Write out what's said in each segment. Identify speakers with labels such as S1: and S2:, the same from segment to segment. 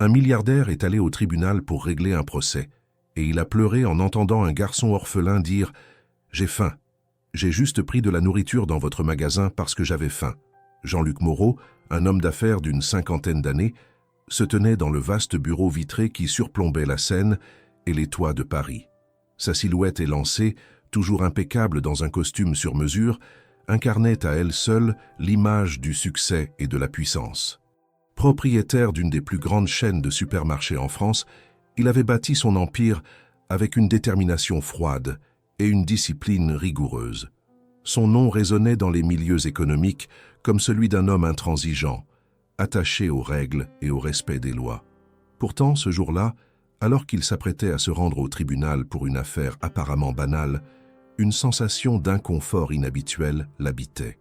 S1: Un milliardaire est allé au tribunal pour régler un procès, et il a pleuré en entendant un garçon orphelin dire « J'ai faim. J'ai juste pris de la nourriture dans votre magasin parce que j'avais faim. » Jean-Luc Moreau, un homme d'affaires d'une cinquantaine d'années, se tenait dans le vaste bureau vitré qui surplombait la Seine et les toits de Paris. Sa silhouette élancée, toujours impeccable dans un costume sur mesure, incarnait à elle seule l'image du succès et de la puissance. Propriétaire d'une des plus grandes chaînes de supermarchés en France, il avait bâti son empire avec une détermination froide et une discipline rigoureuse. Son nom résonnait dans les milieux économiques comme celui d'un homme intransigeant, attaché aux règles et au respect des lois. Pourtant, ce jour-là, alors qu'il s'apprêtait à se rendre au tribunal pour une affaire apparemment banale, une sensation d'inconfort inhabituel l'habitait.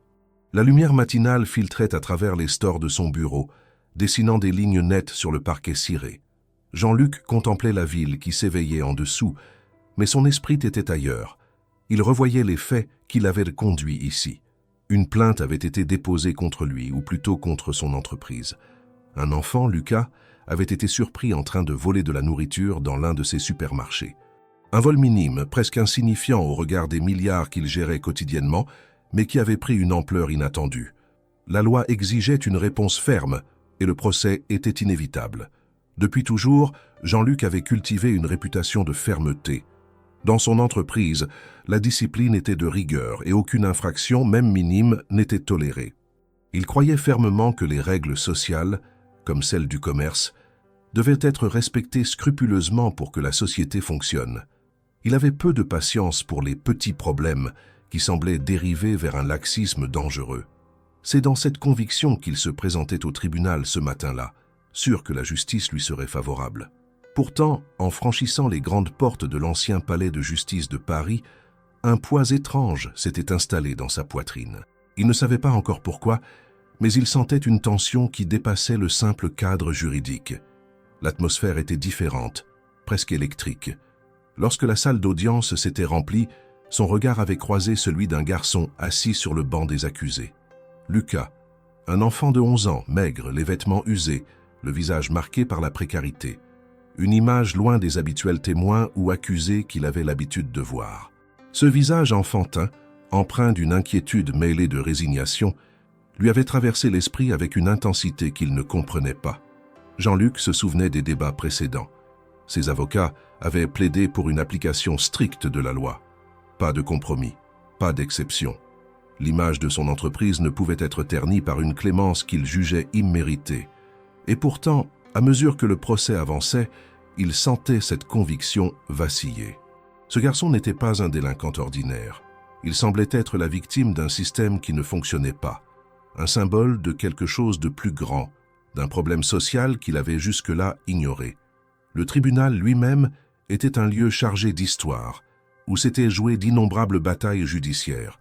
S1: La lumière matinale filtrait à travers les stores de son bureau, dessinant des lignes nettes sur le parquet ciré. Jean-Luc contemplait la ville qui s'éveillait en dessous, mais son esprit était ailleurs. Il revoyait les faits qui l'avaient conduit ici. Une plainte avait été déposée contre lui, ou plutôt contre son entreprise. Un enfant, Lucas, avait été surpris en train de voler de la nourriture dans l'un de ses supermarchés. Un vol minime, presque insignifiant au regard des milliards qu'il gérait quotidiennement, mais qui avait pris une ampleur inattendue. La loi exigeait une réponse ferme, et le procès était inévitable. Depuis toujours, Jean-Luc avait cultivé une réputation de fermeté. Dans son entreprise, la discipline était de rigueur et aucune infraction, même minime, n'était tolérée. Il croyait fermement que les règles sociales, comme celles du commerce, devaient être respectées scrupuleusement pour que la société fonctionne. Il avait peu de patience pour les petits problèmes qui semblaient dériver vers un laxisme dangereux. C'est dans cette conviction qu'il se présentait au tribunal ce matin-là, sûr que la justice lui serait favorable. Pourtant, en franchissant les grandes portes de l'ancien palais de justice de Paris, un poids étrange s'était installé dans sa poitrine. Il ne savait pas encore pourquoi, mais il sentait une tension qui dépassait le simple cadre juridique. L'atmosphère était différente, presque électrique. Lorsque la salle d'audience s'était remplie, son regard avait croisé celui d'un garçon assis sur le banc des accusés. Lucas, un enfant de 11 ans, maigre, les vêtements usés, le visage marqué par la précarité. Une image loin des habituels témoins ou accusés qu'il avait l'habitude de voir. Ce visage enfantin, empreint d'une inquiétude mêlée de résignation, lui avait traversé l'esprit avec une intensité qu'il ne comprenait pas. Jean-Luc se souvenait des débats précédents. Ses avocats avaient plaidé pour une application stricte de la loi. Pas de compromis, pas d'exception. L'image de son entreprise ne pouvait être ternie par une clémence qu'il jugeait imméritée. Et pourtant, à mesure que le procès avançait, il sentait cette conviction vaciller. Ce garçon n'était pas un délinquant ordinaire. Il semblait être la victime d'un système qui ne fonctionnait pas, un symbole de quelque chose de plus grand, d'un problème social qu'il avait jusque-là ignoré. Le tribunal lui-même était un lieu chargé d'histoire, où s'étaient jouées d'innombrables batailles judiciaires.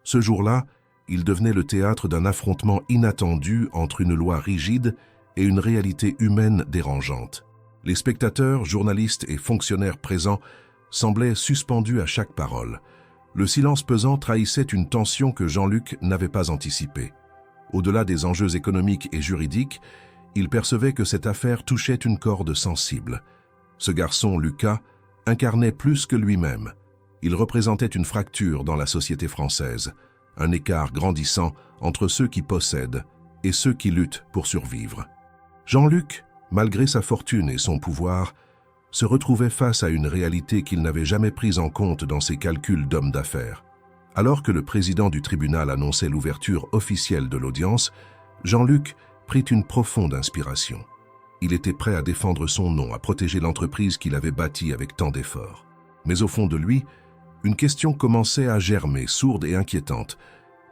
S1: Ce jour-là, il devenait le théâtre d'un affrontement inattendu entre une loi rigide et une réalité humaine dérangeante. Les spectateurs, journalistes et fonctionnaires présents semblaient suspendus à chaque parole. Le silence pesant trahissait une tension que Jean-Luc n'avait pas anticipée. Au-delà des enjeux économiques et juridiques, il percevait que cette affaire touchait une corde sensible. Ce garçon, Lucas, incarnait plus que lui-même. Il représentait une fracture dans la société française, un écart grandissant entre ceux qui possèdent et ceux qui luttent pour survivre. Jean-Luc, malgré sa fortune et son pouvoir, se retrouvait face à une réalité qu'il n'avait jamais prise en compte dans ses calculs d'homme d'affaires. Alors que le président du tribunal annonçait l'ouverture officielle de l'audience, Jean-Luc prit une profonde inspiration. Il était prêt à défendre son nom, à protéger l'entreprise qu'il avait bâtie avec tant d'efforts. Mais au fond de lui, une question commençait à germer, sourde et inquiétante.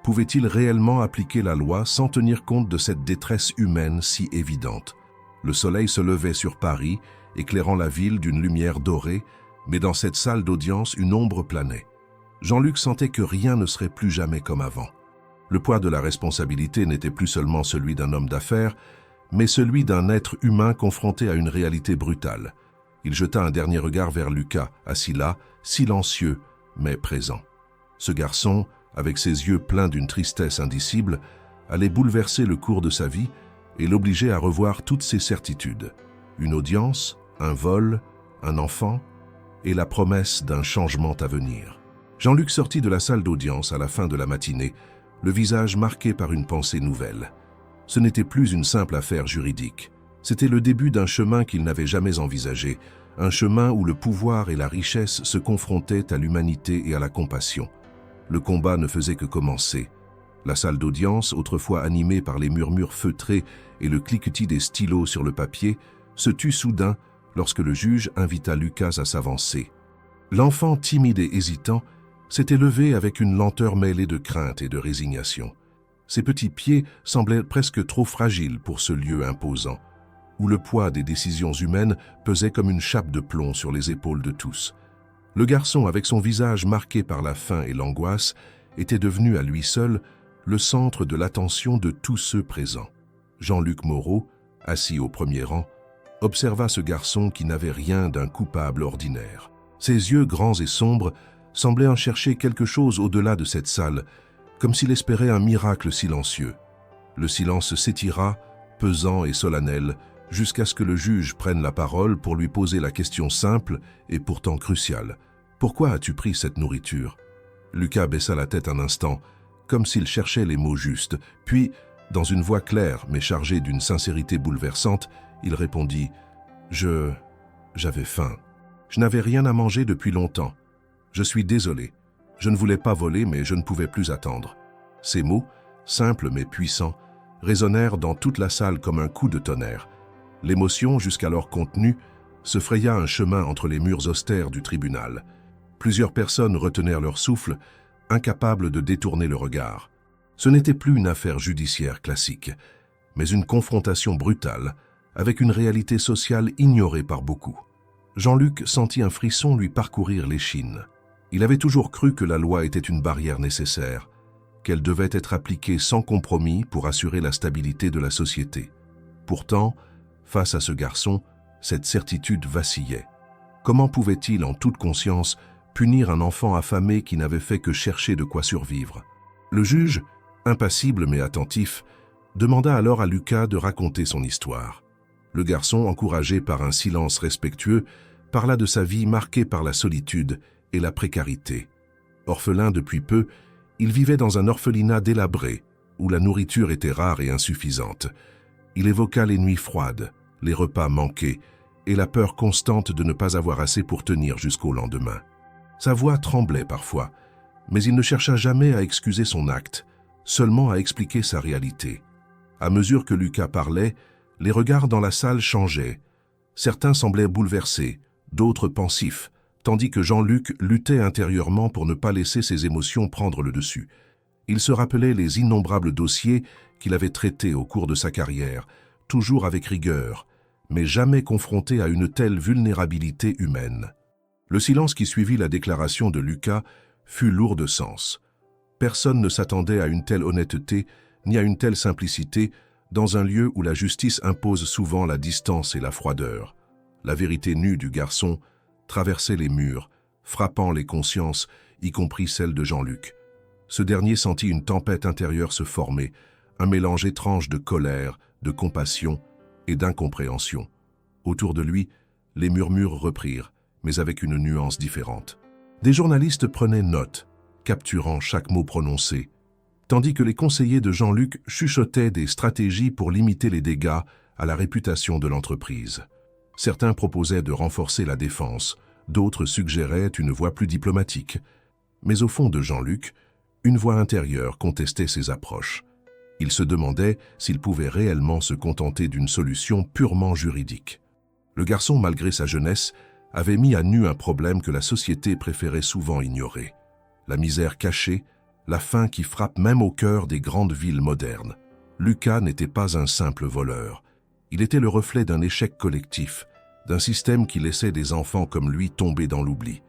S1: Pouvait-il réellement appliquer la loi sans tenir compte de cette détresse humaine si évidente? Le soleil se levait sur Paris, éclairant la ville d'une lumière dorée, mais dans cette salle d'audience, une ombre planait. Jean-Luc sentait que rien ne serait plus jamais comme avant. Le poids de la responsabilité n'était plus seulement celui d'un homme d'affaires, mais celui d'un être humain confronté à une réalité brutale. Il jeta un dernier regard vers Lucas, assis là, silencieux, mais présent. Ce garçon, avec ses yeux pleins d'une tristesse indicible, allait bouleverser le cours de sa vie et l'obliger à revoir toutes ses certitudes. Une audience, un vol, un enfant et la promesse d'un changement à venir. Jean-Luc sortit de la salle d'audience à la fin de la matinée, le visage marqué par une pensée nouvelle. Ce n'était plus une simple affaire juridique. C'était le début d'un chemin qu'il n'avait jamais envisagé, un chemin où le pouvoir et la richesse se confrontaient à l'humanité et à la compassion. Le combat ne faisait que commencer. La salle d'audience, autrefois animée par les murmures feutrés et le cliquetis des stylos sur le papier, se tut soudain lorsque le juge invita Lucas à s'avancer. L'enfant timide et hésitant s'était levé avec une lenteur mêlée de crainte et de résignation. Ses petits pieds semblaient presque trop fragiles pour ce lieu imposant, où le poids des décisions humaines pesait comme une chape de plomb sur les épaules de tous. Le garçon, avec son visage marqué par la faim et l'angoisse, était devenu à lui seul le centre de l'attention de tous ceux présents. Jean-Luc Moreau, assis au premier rang, observa ce garçon qui n'avait rien d'un coupable ordinaire. Ses yeux grands et sombres semblaient en chercher quelque chose au-delà de cette salle, comme s'il espérait un miracle silencieux. Le silence s'étira, pesant et solennel, jusqu'à ce que le juge prenne la parole pour lui poser la question simple et pourtant cruciale. « Pourquoi as-tu pris cette nourriture ?» Lucas baissa la tête un instant, comme s'il cherchait les mots justes, puis, dans une voix claire mais chargée d'une sincérité bouleversante, il répondit « J'avais faim. Je n'avais rien à manger depuis longtemps. Je suis désolé. Je ne voulais pas voler, mais je ne pouvais plus attendre. » Ces mots, simples mais puissants, résonnèrent dans toute la salle comme un coup de tonnerre. L'émotion, jusqu'alors contenue, se fraya un chemin entre les murs austères du tribunal. Plusieurs personnes retenèrent leur souffle, incapables de détourner le regard. Ce n'était plus une affaire judiciaire classique, mais une confrontation brutale avec une réalité sociale ignorée par beaucoup. Jean-Luc sentit un frisson lui parcourir l'échine. Il avait toujours cru que la loi était une barrière nécessaire, qu'elle devait être appliquée sans compromis pour assurer la stabilité de la société. Pourtant, face à ce garçon, cette certitude vacillait. Comment pouvait-il, en toute conscience, punir un enfant affamé qui n'avait fait que chercher de quoi survivre? Le juge, impassible mais attentif, demanda alors à Lucas de raconter son histoire. Le garçon, encouragé par un silence respectueux, parla de sa vie marquée par la solitude et la précarité. Orphelin depuis peu, il vivait dans un orphelinat délabré, où la nourriture était rare et insuffisante. Il évoqua les nuits froides, les repas manqués et la peur constante de ne pas avoir assez pour tenir jusqu'au lendemain. Sa voix tremblait parfois, mais il ne chercha jamais à excuser son acte, seulement à expliquer sa réalité. À mesure que Lucas parlait, les regards dans la salle changeaient. Certains semblaient bouleversés, d'autres pensifs, tandis que Jean-Luc luttait intérieurement pour ne pas laisser ses émotions prendre le dessus. Il se rappelait les innombrables dossiers qu'il avait traités au cours de sa carrière, toujours avec rigueur, mais jamais confronté à une telle vulnérabilité humaine. Le silence qui suivit la déclaration de Lucas fut lourd de sens. Personne ne s'attendait à une telle honnêteté, ni à une telle simplicité, dans un lieu où la justice impose souvent la distance et la froideur. La vérité nue du garçon traversait les murs, frappant les consciences, y compris celle de Jean-Luc. Ce dernier sentit une tempête intérieure se former, un mélange étrange de colère, de compassion et d'incompréhension. Autour de lui, les murmures reprirent, mais avec une nuance différente. Des journalistes prenaient note, capturant chaque mot prononcé, tandis que les conseillers de Jean-Luc chuchotaient des stratégies pour limiter les dégâts à la réputation de l'entreprise. Certains proposaient de renforcer la défense, d'autres suggéraient une voie plus diplomatique. Mais au fond de Jean-Luc, une voix intérieure contestait ces approches. Il se demandait s'il pouvait réellement se contenter d'une solution purement juridique. Le garçon, malgré sa jeunesse, avait mis à nu un problème que la société préférait souvent ignorer. La misère cachée, la faim qui frappe même au cœur des grandes villes modernes. Lucas n'était pas un simple voleur. Il était le reflet d'un échec collectif, d'un système qui laissait des enfants comme lui tomber dans l'oubli.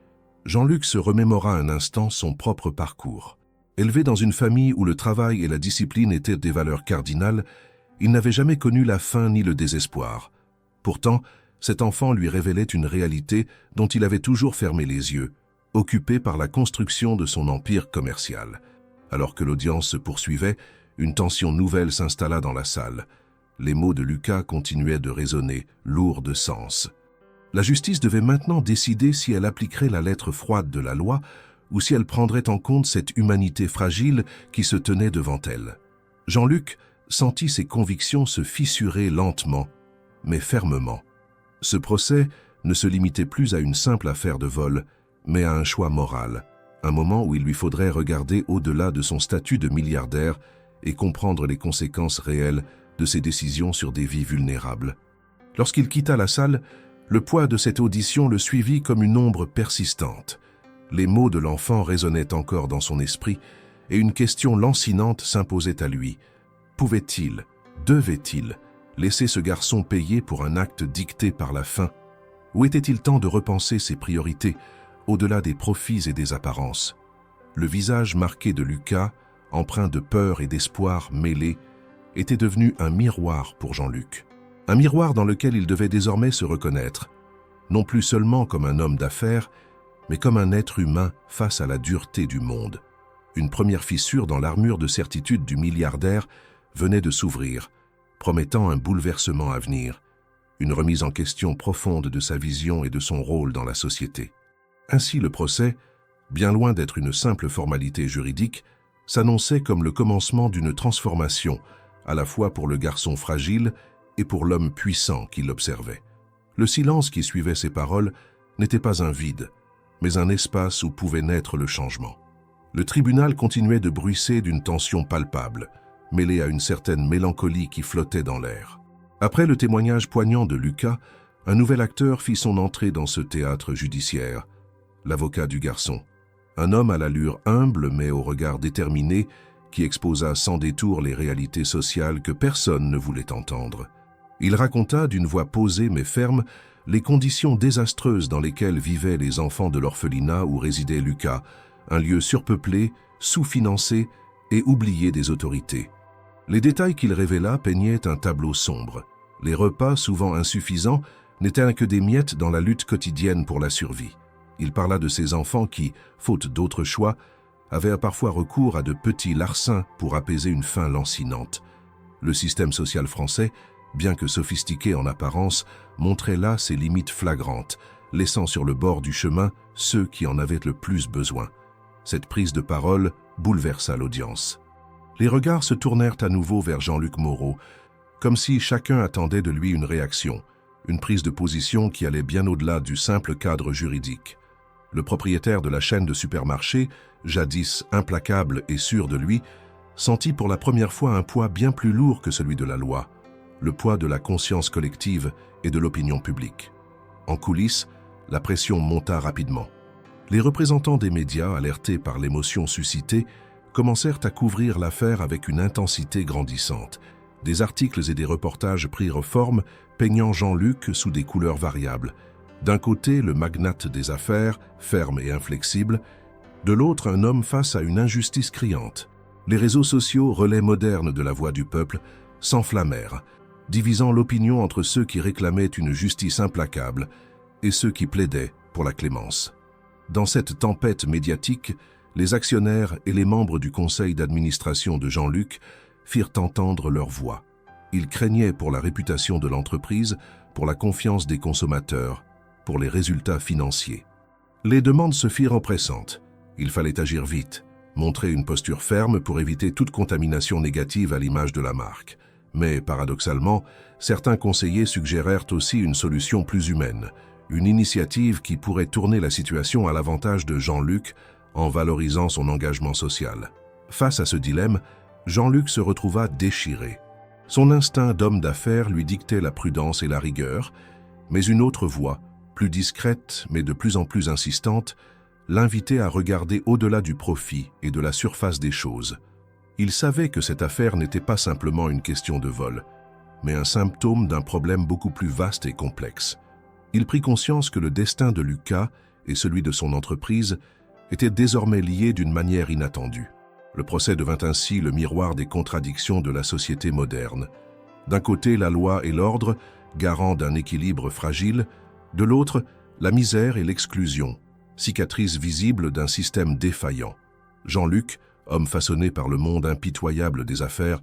S1: Jean-Luc se remémora un instant son propre parcours. Élevé dans une famille où le travail et la discipline étaient des valeurs cardinales, il n'avait jamais connu la faim ni le désespoir. Pourtant, cet enfant lui révélait une réalité dont il avait toujours fermé les yeux, occupé par la construction de son empire commercial. Alors que l'audience se poursuivait, une tension nouvelle s'installa dans la salle. Les mots de Lucas continuaient de résonner, lourds de sens. La justice devait maintenant décider si elle appliquerait la lettre froide de la loi ou si elle prendrait en compte cette humanité fragile qui se tenait devant elle. Jean-Luc sentit ses convictions se fissurer lentement, mais fermement. Ce procès ne se limitait plus à une simple affaire de vol, mais à un choix moral, un moment où il lui faudrait regarder au-delà de son statut de milliardaire et comprendre les conséquences réelles de ses décisions sur des vies vulnérables. Lorsqu'il quitta la salle, le poids de cette audition le suivit comme une ombre persistante. Les mots de l'enfant résonnaient encore dans son esprit et une question lancinante s'imposait à lui. Pouvait-il, devait-il, laisser ce garçon payer pour un acte dicté par la faim? Ou était-il temps de repenser ses priorités, au-delà des profits et des apparences? Le visage marqué de Lucas, empreint de peur et d'espoir mêlés, était devenu un miroir pour Jean-Luc. Un miroir dans lequel il devait désormais se reconnaître, non plus seulement comme un homme d'affaires, mais comme un être humain face à la dureté du monde. Une première fissure dans l'armure de certitude du milliardaire venait de s'ouvrir, promettant un bouleversement à venir, une remise en question profonde de sa vision et de son rôle dans la société. Ainsi le procès, bien loin d'être une simple formalité juridique, s'annonçait comme le commencement d'une transformation, à la fois pour le garçon fragile et pour l'homme puissant qui l'observait. Le silence qui suivait ces paroles n'était pas un vide, mais un espace où pouvait naître le changement. Le tribunal continuait de bruisser d'une tension palpable, mêlée à une certaine mélancolie qui flottait dans l'air. Après le témoignage poignant de Lucas, un nouvel acteur fit son entrée dans ce théâtre judiciaire, l'avocat du garçon. Un homme à l'allure humble mais au regard déterminé qui exposa sans détour les réalités sociales que personne ne voulait entendre. Il raconta d'une voix posée mais ferme les conditions désastreuses dans lesquelles vivaient les enfants de l'orphelinat où résidait Lucas, un lieu surpeuplé, sous-financé et oublié des autorités. Les détails qu'il révéla peignaient un tableau sombre. Les repas, souvent insuffisants, n'étaient que des miettes dans la lutte quotidienne pour la survie. Il parla de ces enfants qui, faute d'autre choix, avaient parfois recours à de petits larcins pour apaiser une faim lancinante. Le système social français, bien que sophistiqué en apparence, montrait là ses limites flagrantes, laissant sur le bord du chemin ceux qui en avaient le plus besoin. Cette prise de parole bouleversa l'audience. Les regards se tournèrent à nouveau vers Jean-Luc Moreau, comme si chacun attendait de lui une réaction, une prise de position qui allait bien au-delà du simple cadre juridique. Le propriétaire de la chaîne de supermarchés, jadis implacable et sûr de lui, sentit pour la première fois un poids bien plus lourd que celui de la loi, le poids de la conscience collective et de l'opinion publique. En coulisses, la pression monta rapidement. Les représentants des médias, alertés par l'émotion suscitée, commencèrent à couvrir l'affaire avec une intensité grandissante. Des articles et des reportages prirent forme, peignant Jean-Luc sous des couleurs variables. D'un côté, le magnate des affaires, ferme et inflexible, de l'autre, un homme face à une injustice criante. Les réseaux sociaux, relais modernes de la voix du peuple, s'enflammèrent, divisant l'opinion entre ceux qui réclamaient une justice implacable et ceux qui plaidaient pour la clémence. Dans cette tempête médiatique, les actionnaires et les membres du conseil d'administration de Jean-Luc firent entendre leur voix. Ils craignaient pour la réputation de l'entreprise, pour la confiance des consommateurs, pour les résultats financiers. Les demandes se firent pressantes. Il fallait agir vite, montrer une posture ferme pour éviter toute contamination négative à l'image de la marque. Mais, paradoxalement, certains conseillers suggérèrent aussi une solution plus humaine, une initiative qui pourrait tourner la situation à l'avantage de Jean-Luc en valorisant son engagement social. Face à ce dilemme, Jean-Luc se retrouva déchiré. Son instinct d'homme d'affaires lui dictait la prudence et la rigueur, mais une autre voix, plus discrète mais de plus en plus insistante, l'invitait à regarder au-delà du profit et de la surface des choses. Il savait que cette affaire n'était pas simplement une question de vol, mais un symptôme d'un problème beaucoup plus vaste et complexe. Il prit conscience que le destin de Lucas et celui de son entreprise étaient désormais liés d'une manière inattendue. Le procès devint ainsi le miroir des contradictions de la société moderne. D'un côté, la loi et l'ordre, garant d'un équilibre fragile, de l'autre, la misère et l'exclusion, cicatrices visibles d'un système défaillant. Jean-Luc, homme façonné par le monde impitoyable des affaires,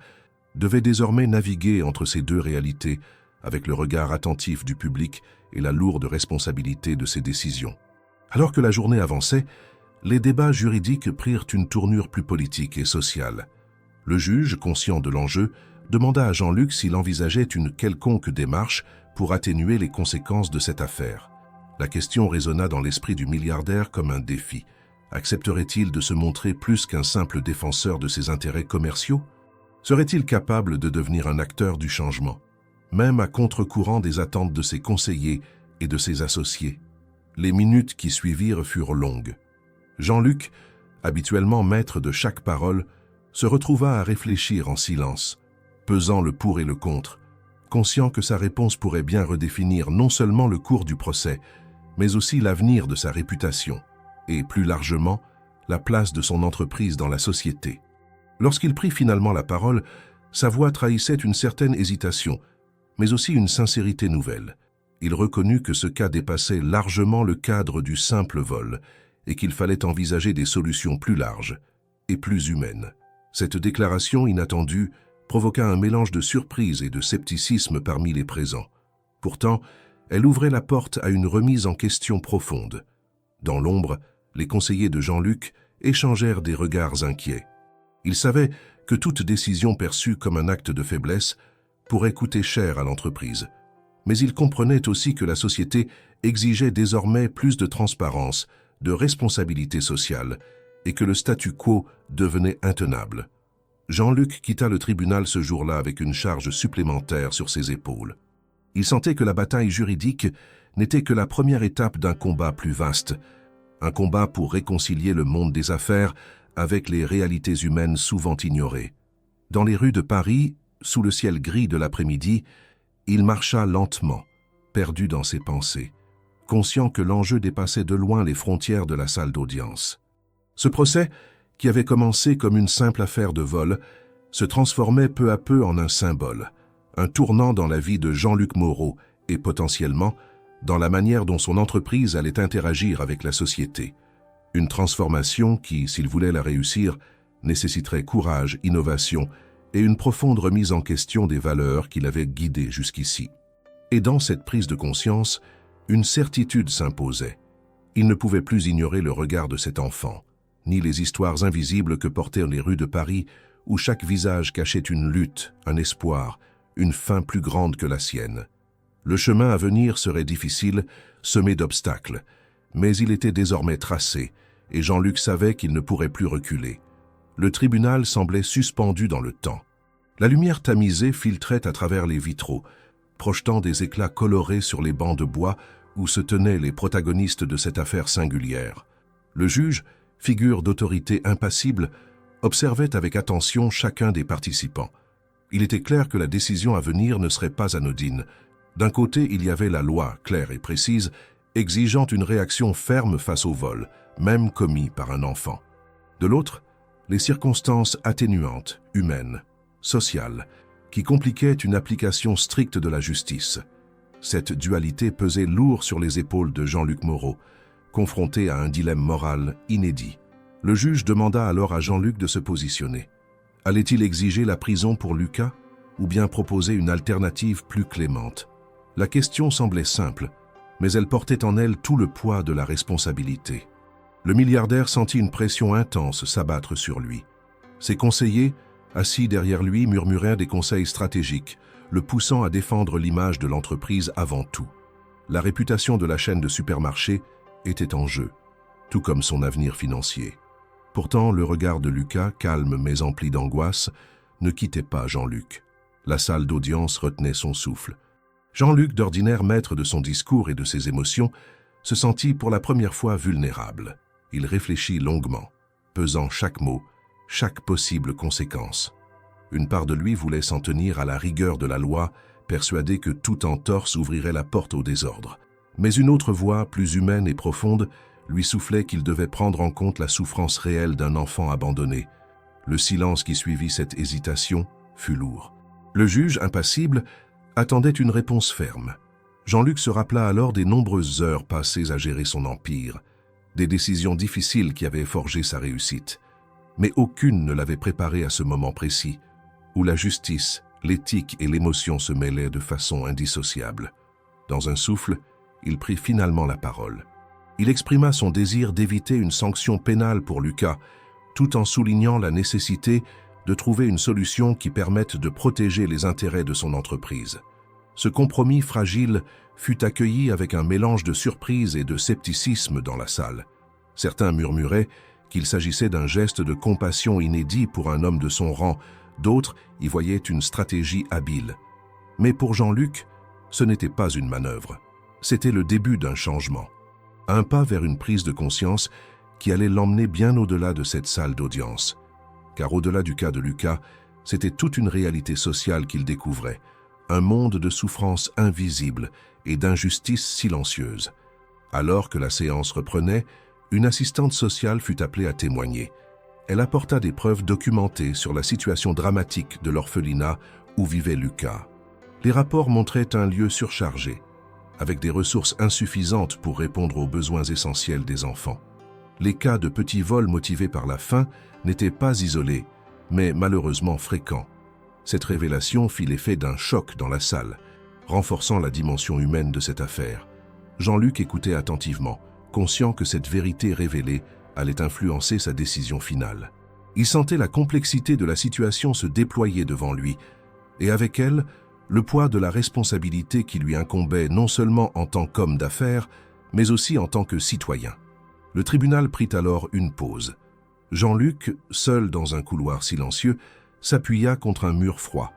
S1: devait désormais naviguer entre ces deux réalités avec le regard attentif du public et la lourde responsabilité de ses décisions. Alors que la journée avançait, les débats juridiques prirent une tournure plus politique et sociale. Le juge, conscient de l'enjeu, demanda à Jean-Luc s'il envisageait une quelconque démarche pour atténuer les conséquences de cette affaire. La question résonna dans l'esprit du milliardaire comme un défi. Accepterait-il de se montrer plus qu'un simple défenseur de ses intérêts commerciaux? Serait-il capable de devenir un acteur du changement, même à contre-courant des attentes de ses conseillers et de ses associés? Les minutes qui suivirent furent longues. Jean-Luc, habituellement maître de chaque parole, se retrouva à réfléchir en silence, pesant le pour et le contre, conscient que sa réponse pourrait bien redéfinir non seulement le cours du procès, mais aussi l'avenir de sa réputation, et plus largement, la place de son entreprise dans la société. Lorsqu'il prit finalement la parole, sa voix trahissait une certaine hésitation, mais aussi une sincérité nouvelle. Il reconnut que ce cas dépassait largement le cadre du simple vol, et qu'il fallait envisager des solutions plus larges et plus humaines. Cette déclaration inattendue provoqua un mélange de surprise et de scepticisme parmi les présents. Pourtant, elle ouvrait la porte à une remise en question profonde. Dans l'ombre, les conseillers de Jean-Luc échangèrent des regards inquiets. Ils savaient que toute décision perçue comme un acte de faiblesse pourrait coûter cher à l'entreprise. Mais ils comprenaient aussi que la société exigeait désormais plus de transparence, de responsabilité sociale, et que le statu quo devenait intenable. Jean-Luc quitta le tribunal ce jour-là avec une charge supplémentaire sur ses épaules. Il sentait que la bataille juridique n'était que la première étape d'un combat plus vaste, un combat pour réconcilier le monde des affaires avec les réalités humaines souvent ignorées. Dans les rues de Paris, sous le ciel gris de l'après-midi, il marcha lentement, perdu dans ses pensées, conscient que l'enjeu dépassait de loin les frontières de la salle d'audience. Ce procès, qui avait commencé comme une simple affaire de vol, se transformait peu à peu en un symbole, un tournant dans la vie de Jean-Luc Moreau et potentiellement dans la manière dont son entreprise allait interagir avec la société. Une transformation qui, s'il voulait la réussir, nécessiterait courage, innovation et une profonde remise en question des valeurs qui l'avaient guidé jusqu'ici. Et dans cette prise de conscience, une certitude s'imposait. Il ne pouvait plus ignorer le regard de cet enfant, ni les histoires invisibles que portaient les rues de Paris, où chaque visage cachait une lutte, un espoir, une fin plus grande que la sienne. Le chemin à venir serait difficile, semé d'obstacles, mais il était désormais tracé, et Jean-Luc savait qu'il ne pourrait plus reculer. Le tribunal semblait suspendu dans le temps. La lumière tamisée filtrait à travers les vitraux, projetant des éclats colorés sur les bancs de bois où se tenaient les protagonistes de cette affaire singulière. Le juge, figure d'autorité impassible, observait avec attention chacun des participants. Il était clair que la décision à venir ne serait pas anodine. D'un côté, il y avait la loi, claire et précise, exigeant une réaction ferme face au vol, même commis par un enfant. De l'autre, les circonstances atténuantes, humaines, sociales, qui compliquaient une application stricte de la justice. Cette dualité pesait lourd sur les épaules de Jean-Luc Moreau, confronté à un dilemme moral inédit. Le juge demanda alors à Jean-Luc de se positionner. Allait-il exiger la prison pour Lucas ou bien proposer une alternative plus clémente? La question semblait simple, mais elle portait en elle tout le poids de la responsabilité. Le milliardaire sentit une pression intense s'abattre sur lui. Ses conseillers, assis derrière lui, murmuraient des conseils stratégiques, le poussant à défendre l'image de l'entreprise avant tout. La réputation de la chaîne de supermarchés était en jeu, tout comme son avenir financier. Pourtant, le regard de Lucas, calme mais empli d'angoisse, ne quittait pas Jean-Luc. La salle d'audience retenait son souffle. Jean-Luc, d'ordinaire maître de son discours et de ses émotions, se sentit pour la première fois vulnérable. Il réfléchit longuement, pesant chaque mot, chaque possible conséquence. Une part de lui voulait s'en tenir à la rigueur de la loi, persuadé que toute entorse ouvrirait la porte au désordre. Mais une autre voix, plus humaine et profonde, lui soufflait qu'il devait prendre en compte la souffrance réelle d'un enfant abandonné. Le silence qui suivit cette hésitation fut lourd. Le juge, impassible, attendait une réponse ferme. Jean-Luc se rappela alors des nombreuses heures passées à gérer son empire, des décisions difficiles qui avaient forgé sa réussite. Mais aucune ne l'avait préparé à ce moment précis, où la justice, l'éthique et l'émotion se mêlaient de façon indissociable. Dans un souffle, il prit finalement la parole. Il exprima son désir d'éviter une sanction pénale pour Lucas, tout en soulignant la nécessité de trouver une solution qui permette de protéger les intérêts de son entreprise. Ce compromis fragile fut accueilli avec un mélange de surprise et de scepticisme dans la salle. Certains murmuraient qu'il s'agissait d'un geste de compassion inédit pour un homme de son rang, d'autres y voyaient une stratégie habile. Mais pour Jean-Luc, ce n'était pas une manœuvre. C'était le début d'un changement. Un pas vers une prise de conscience qui allait l'emmener bien au-delà de cette salle d'audience. Car au-delà du cas de Lucas, c'était toute une réalité sociale qu'il découvrait, un monde de souffrance invisible et d'injustice silencieuse. Alors que la séance reprenait, une assistante sociale fut appelée à témoigner. Elle apporta des preuves documentées sur la situation dramatique de l'orphelinat où vivait Lucas. Les rapports montraient un lieu surchargé, avec des ressources insuffisantes pour répondre aux besoins essentiels des enfants. Les cas de petits vols motivés par la faim n'étaient pas isolés, mais malheureusement fréquents. Cette révélation fit l'effet d'un choc dans la salle, renforçant la dimension humaine de cette affaire. Jean-Luc écoutait attentivement, conscient que cette vérité révélée allait influencer sa décision finale. Il sentait la complexité de la situation se déployer devant lui, et avec elle, le poids de la responsabilité qui lui incombait non seulement en tant qu'homme d'affaires, mais aussi en tant que citoyen. Le tribunal prit alors une pause. Jean-Luc, seul dans un couloir silencieux, s'appuya contre un mur froid.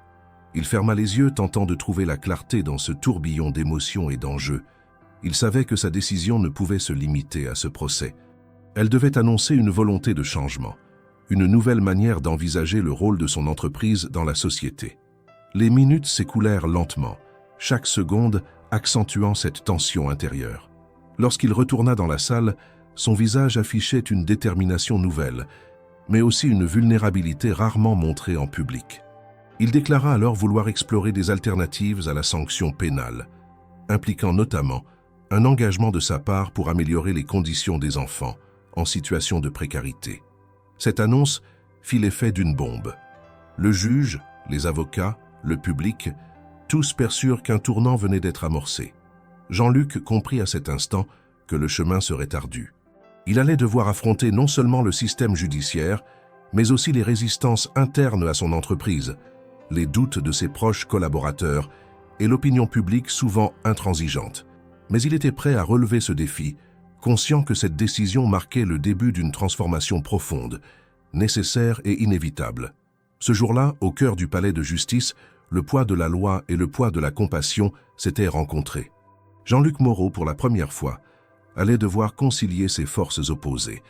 S1: Il ferma les yeux, tentant de trouver la clarté dans ce tourbillon d'émotions et d'enjeux. Il savait que sa décision ne pouvait se limiter à ce procès. Elle devait annoncer une volonté de changement, une nouvelle manière d'envisager le rôle de son entreprise dans la société. Les minutes s'écoulèrent lentement, chaque seconde accentuant cette tension intérieure. Lorsqu'il retourna dans la salle, son visage affichait une détermination nouvelle, mais aussi une vulnérabilité rarement montrée en public. Il déclara alors vouloir explorer des alternatives à la sanction pénale, impliquant notamment un engagement de sa part pour améliorer les conditions des enfants en situation de précarité. Cette annonce fit l'effet d'une bombe. Le juge, les avocats, le public, tous perçurent qu'un tournant venait d'être amorcé. Jean-Luc comprit à cet instant que le chemin serait ardu. Il allait devoir affronter non seulement le système judiciaire, mais aussi les résistances internes à son entreprise, les doutes de ses proches collaborateurs et l'opinion publique souvent intransigeante. Mais il était prêt à relever ce défi, conscient que cette décision marquait le début d'une transformation profonde, nécessaire et inévitable. Ce jour-là, au cœur du palais de justice, le poids de la loi et le poids de la compassion s'étaient rencontrés. Jean-Luc Moreau, pour la première fois, allait devoir concilier ses forces opposées,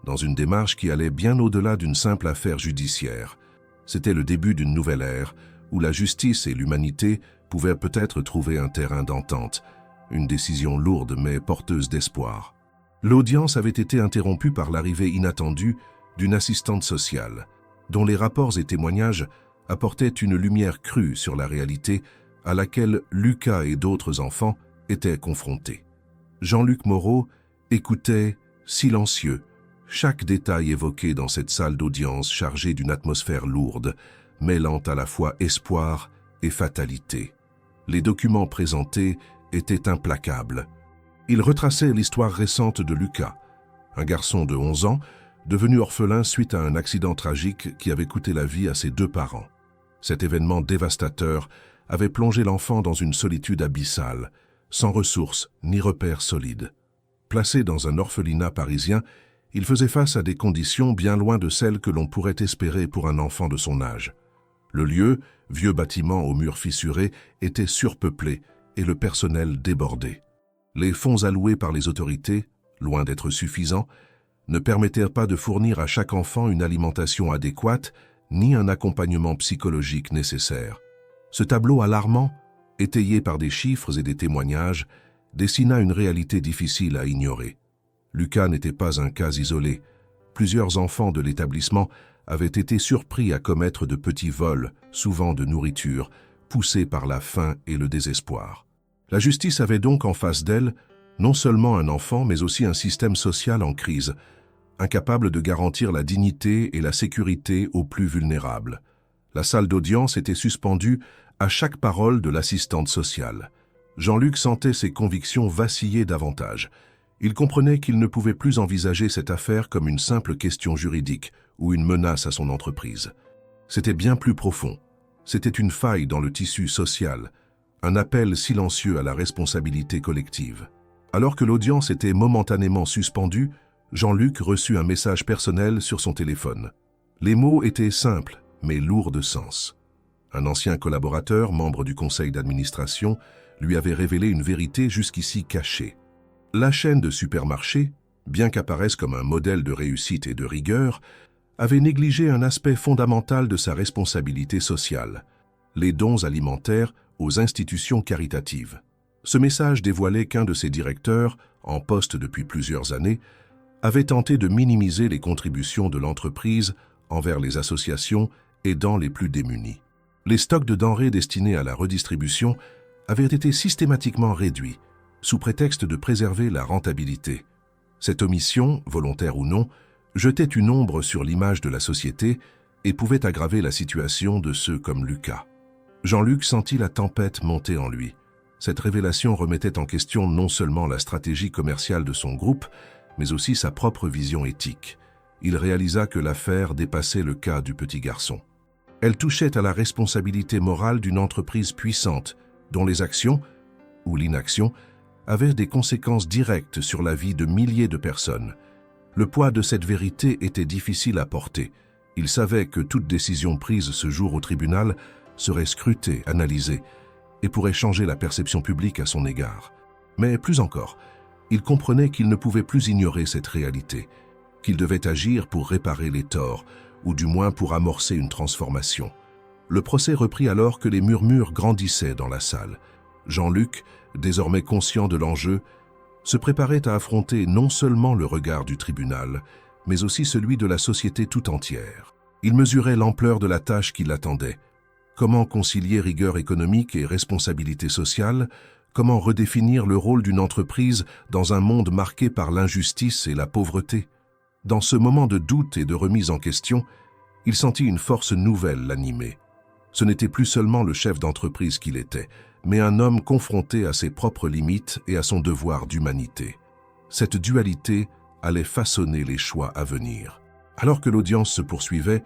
S1: dans une démarche qui allait bien au-delà d'une simple affaire judiciaire. C'était le début d'une nouvelle ère, où la justice et l'humanité pouvaient peut-être trouver un terrain d'entente, une décision lourde mais porteuse d'espoir. L'audience avait été interrompue par l'arrivée inattendue d'une assistante sociale, dont les rapports et témoignages apportaient une lumière crue sur la réalité à laquelle Lucas et d'autres enfants étaient confrontés. Jean-Luc Moreau écoutait, silencieux, chaque détail évoqué dans cette salle d'audience chargée d'une atmosphère lourde, mêlant à la fois espoir et fatalité. Les documents présentés étaient implacables. Ils retraçaient l'histoire récente de Lucas, un garçon de 11 ans, devenu orphelin suite à un accident tragique qui avait coûté la vie à ses 2 parents. Cet événement dévastateur avait plongé l'enfant dans une solitude abyssale, sans ressources ni repères solides. Placé dans un orphelinat parisien, il faisait face à des conditions bien loin de celles que l'on pourrait espérer pour un enfant de son âge. Le lieu, vieux bâtiment aux murs fissurés, était surpeuplé et le personnel débordé. Les fonds alloués par les autorités, loin d'être suffisants, ne permettaient pas de fournir à chaque enfant une alimentation adéquate ni un accompagnement psychologique nécessaire. Ce tableau alarmant, étayé par des chiffres et des témoignages, dessina une réalité difficile à ignorer. Lucas n'était pas un cas isolé. Plusieurs enfants de l'établissement avaient été surpris à commettre de petits vols, souvent de nourriture, poussés par la faim et le désespoir. La justice avait donc en face d'elle non seulement un enfant, mais aussi un système social en crise, incapable de garantir la dignité et la sécurité aux plus vulnérables. La salle d'audience était suspendue à chaque parole de l'assistante sociale. Jean-Luc sentait ses convictions vaciller davantage. Il comprenait qu'il ne pouvait plus envisager cette affaire comme une simple question juridique ou une menace à son entreprise. C'était bien plus profond. C'était une faille dans le tissu social, un appel silencieux à la responsabilité collective. Alors que l'audience était momentanément suspendue, Jean-Luc reçut un message personnel sur son téléphone. Les mots étaient simples, mais lourds de sens. Un ancien collaborateur, membre du conseil d'administration, lui avait révélé une vérité jusqu'ici cachée. La chaîne de supermarchés, bien qu'apparaisse comme un modèle de réussite et de rigueur, avait négligé un aspect fondamental de sa responsabilité sociale, les dons alimentaires aux institutions caritatives. Ce message dévoilait qu'un de ses directeurs, en poste depuis plusieurs années, avait tenté de minimiser les contributions de l'entreprise envers les associations aidant les plus démunis. Les stocks de denrées destinées à la redistribution avaient été systématiquement réduits, sous prétexte de préserver la rentabilité. Cette omission, volontaire ou non, jetait une ombre sur l'image de la société et pouvait aggraver la situation de ceux comme Lucas. Jean-Luc sentit la tempête monter en lui. Cette révélation remettait en question non seulement la stratégie commerciale de son groupe, mais aussi sa propre vision éthique. Il réalisa que l'affaire dépassait le cas du petit garçon. Elle touchait à la responsabilité morale d'une entreprise puissante, dont les actions, ou l'inaction, avaient des conséquences directes sur la vie de milliers de personnes. Le poids de cette vérité était difficile à porter. Il savait que toute décision prise ce jour au tribunal serait scrutée, analysée, et pourrait changer la perception publique à son égard. Mais plus encore, il comprenait qu'il ne pouvait plus ignorer cette réalité, qu'il devait agir pour réparer les torts, ou du moins pour amorcer une transformation. Le procès reprit alors que les murmures grandissaient dans la salle. Jean-Luc, désormais conscient de l'enjeu, se préparait à affronter non seulement le regard du tribunal, mais aussi celui de la société tout entière. Il mesurait l'ampleur de la tâche qui l'attendait. Comment concilier rigueur économique et responsabilité sociale? Comment redéfinir le rôle d'une entreprise dans un monde marqué par l'injustice et la pauvreté? Dans ce moment de doute et de remise en question, il sentit une force nouvelle l'animer. Ce n'était plus seulement le chef d'entreprise qu'il était, mais un homme confronté à ses propres limites et à son devoir d'humanité. Cette dualité allait façonner les choix à venir. Alors que l'audience se poursuivait,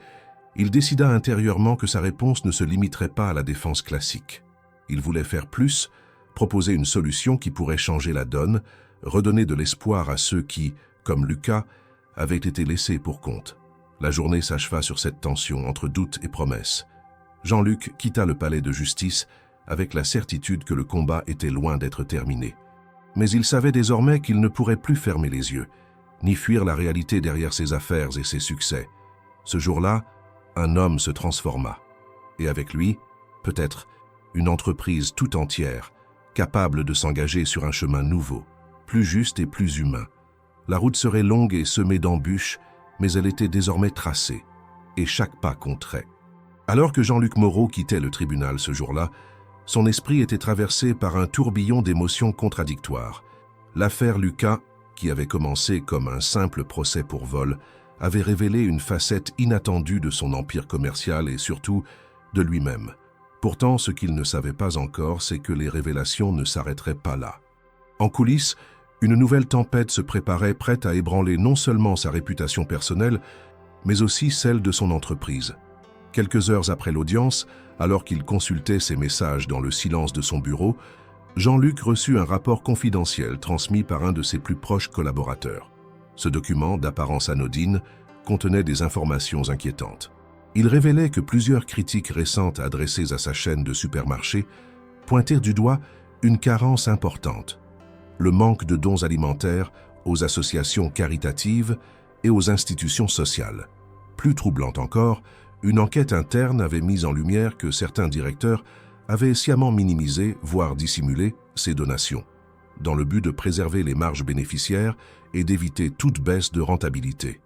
S1: il décida intérieurement que sa réponse ne se limiterait pas à la défense classique. Il voulait faire plus, proposer une solution qui pourrait changer la donne, redonner de l'espoir à ceux qui, comme Lucas, avaient été laissés pour compte. La journée s'acheva sur cette tension entre doute et promesse. Jean-Luc quitta le palais de justice avec la certitude que le combat était loin d'être terminé. Mais il savait désormais qu'il ne pourrait plus fermer les yeux, ni fuir la réalité derrière ses affaires et ses succès. Ce jour-là, un homme se transforma. Et avec lui, peut-être, une entreprise tout entière, capable de s'engager sur un chemin nouveau, plus juste et plus humain. La route serait longue et semée d'embûches, mais elle était désormais tracée, et chaque pas compterait. Alors que Jean-Luc Moreau quittait le tribunal ce jour-là, son esprit était traversé par un tourbillon d'émotions contradictoires. L'affaire Lucas, qui avait commencé comme un simple procès pour vol, avait révélé une facette inattendue de son empire commercial et surtout de lui-même. Pourtant, ce qu'il ne savait pas encore, c'est que les révélations ne s'arrêteraient pas là. En coulisses, une nouvelle tempête se préparait, prête à ébranler non seulement sa réputation personnelle, mais aussi celle de son entreprise. Quelques heures après l'audience, alors qu'il consultait ses messages dans le silence de son bureau, Jean-Luc reçut un rapport confidentiel transmis par un de ses plus proches collaborateurs. Ce document, d'apparence anodine, contenait des informations inquiétantes. Il révélait que plusieurs critiques récentes adressées à sa chaîne de supermarchés pointèrent du doigt une carence importante: le manque de dons alimentaires aux associations caritatives et aux institutions sociales. Plus troublante encore, une enquête interne avait mis en lumière que certains directeurs avaient sciemment minimisé, voire dissimulé, ces donations, dans le but de préserver les marges bénéficiaires et d'éviter toute baisse de rentabilité.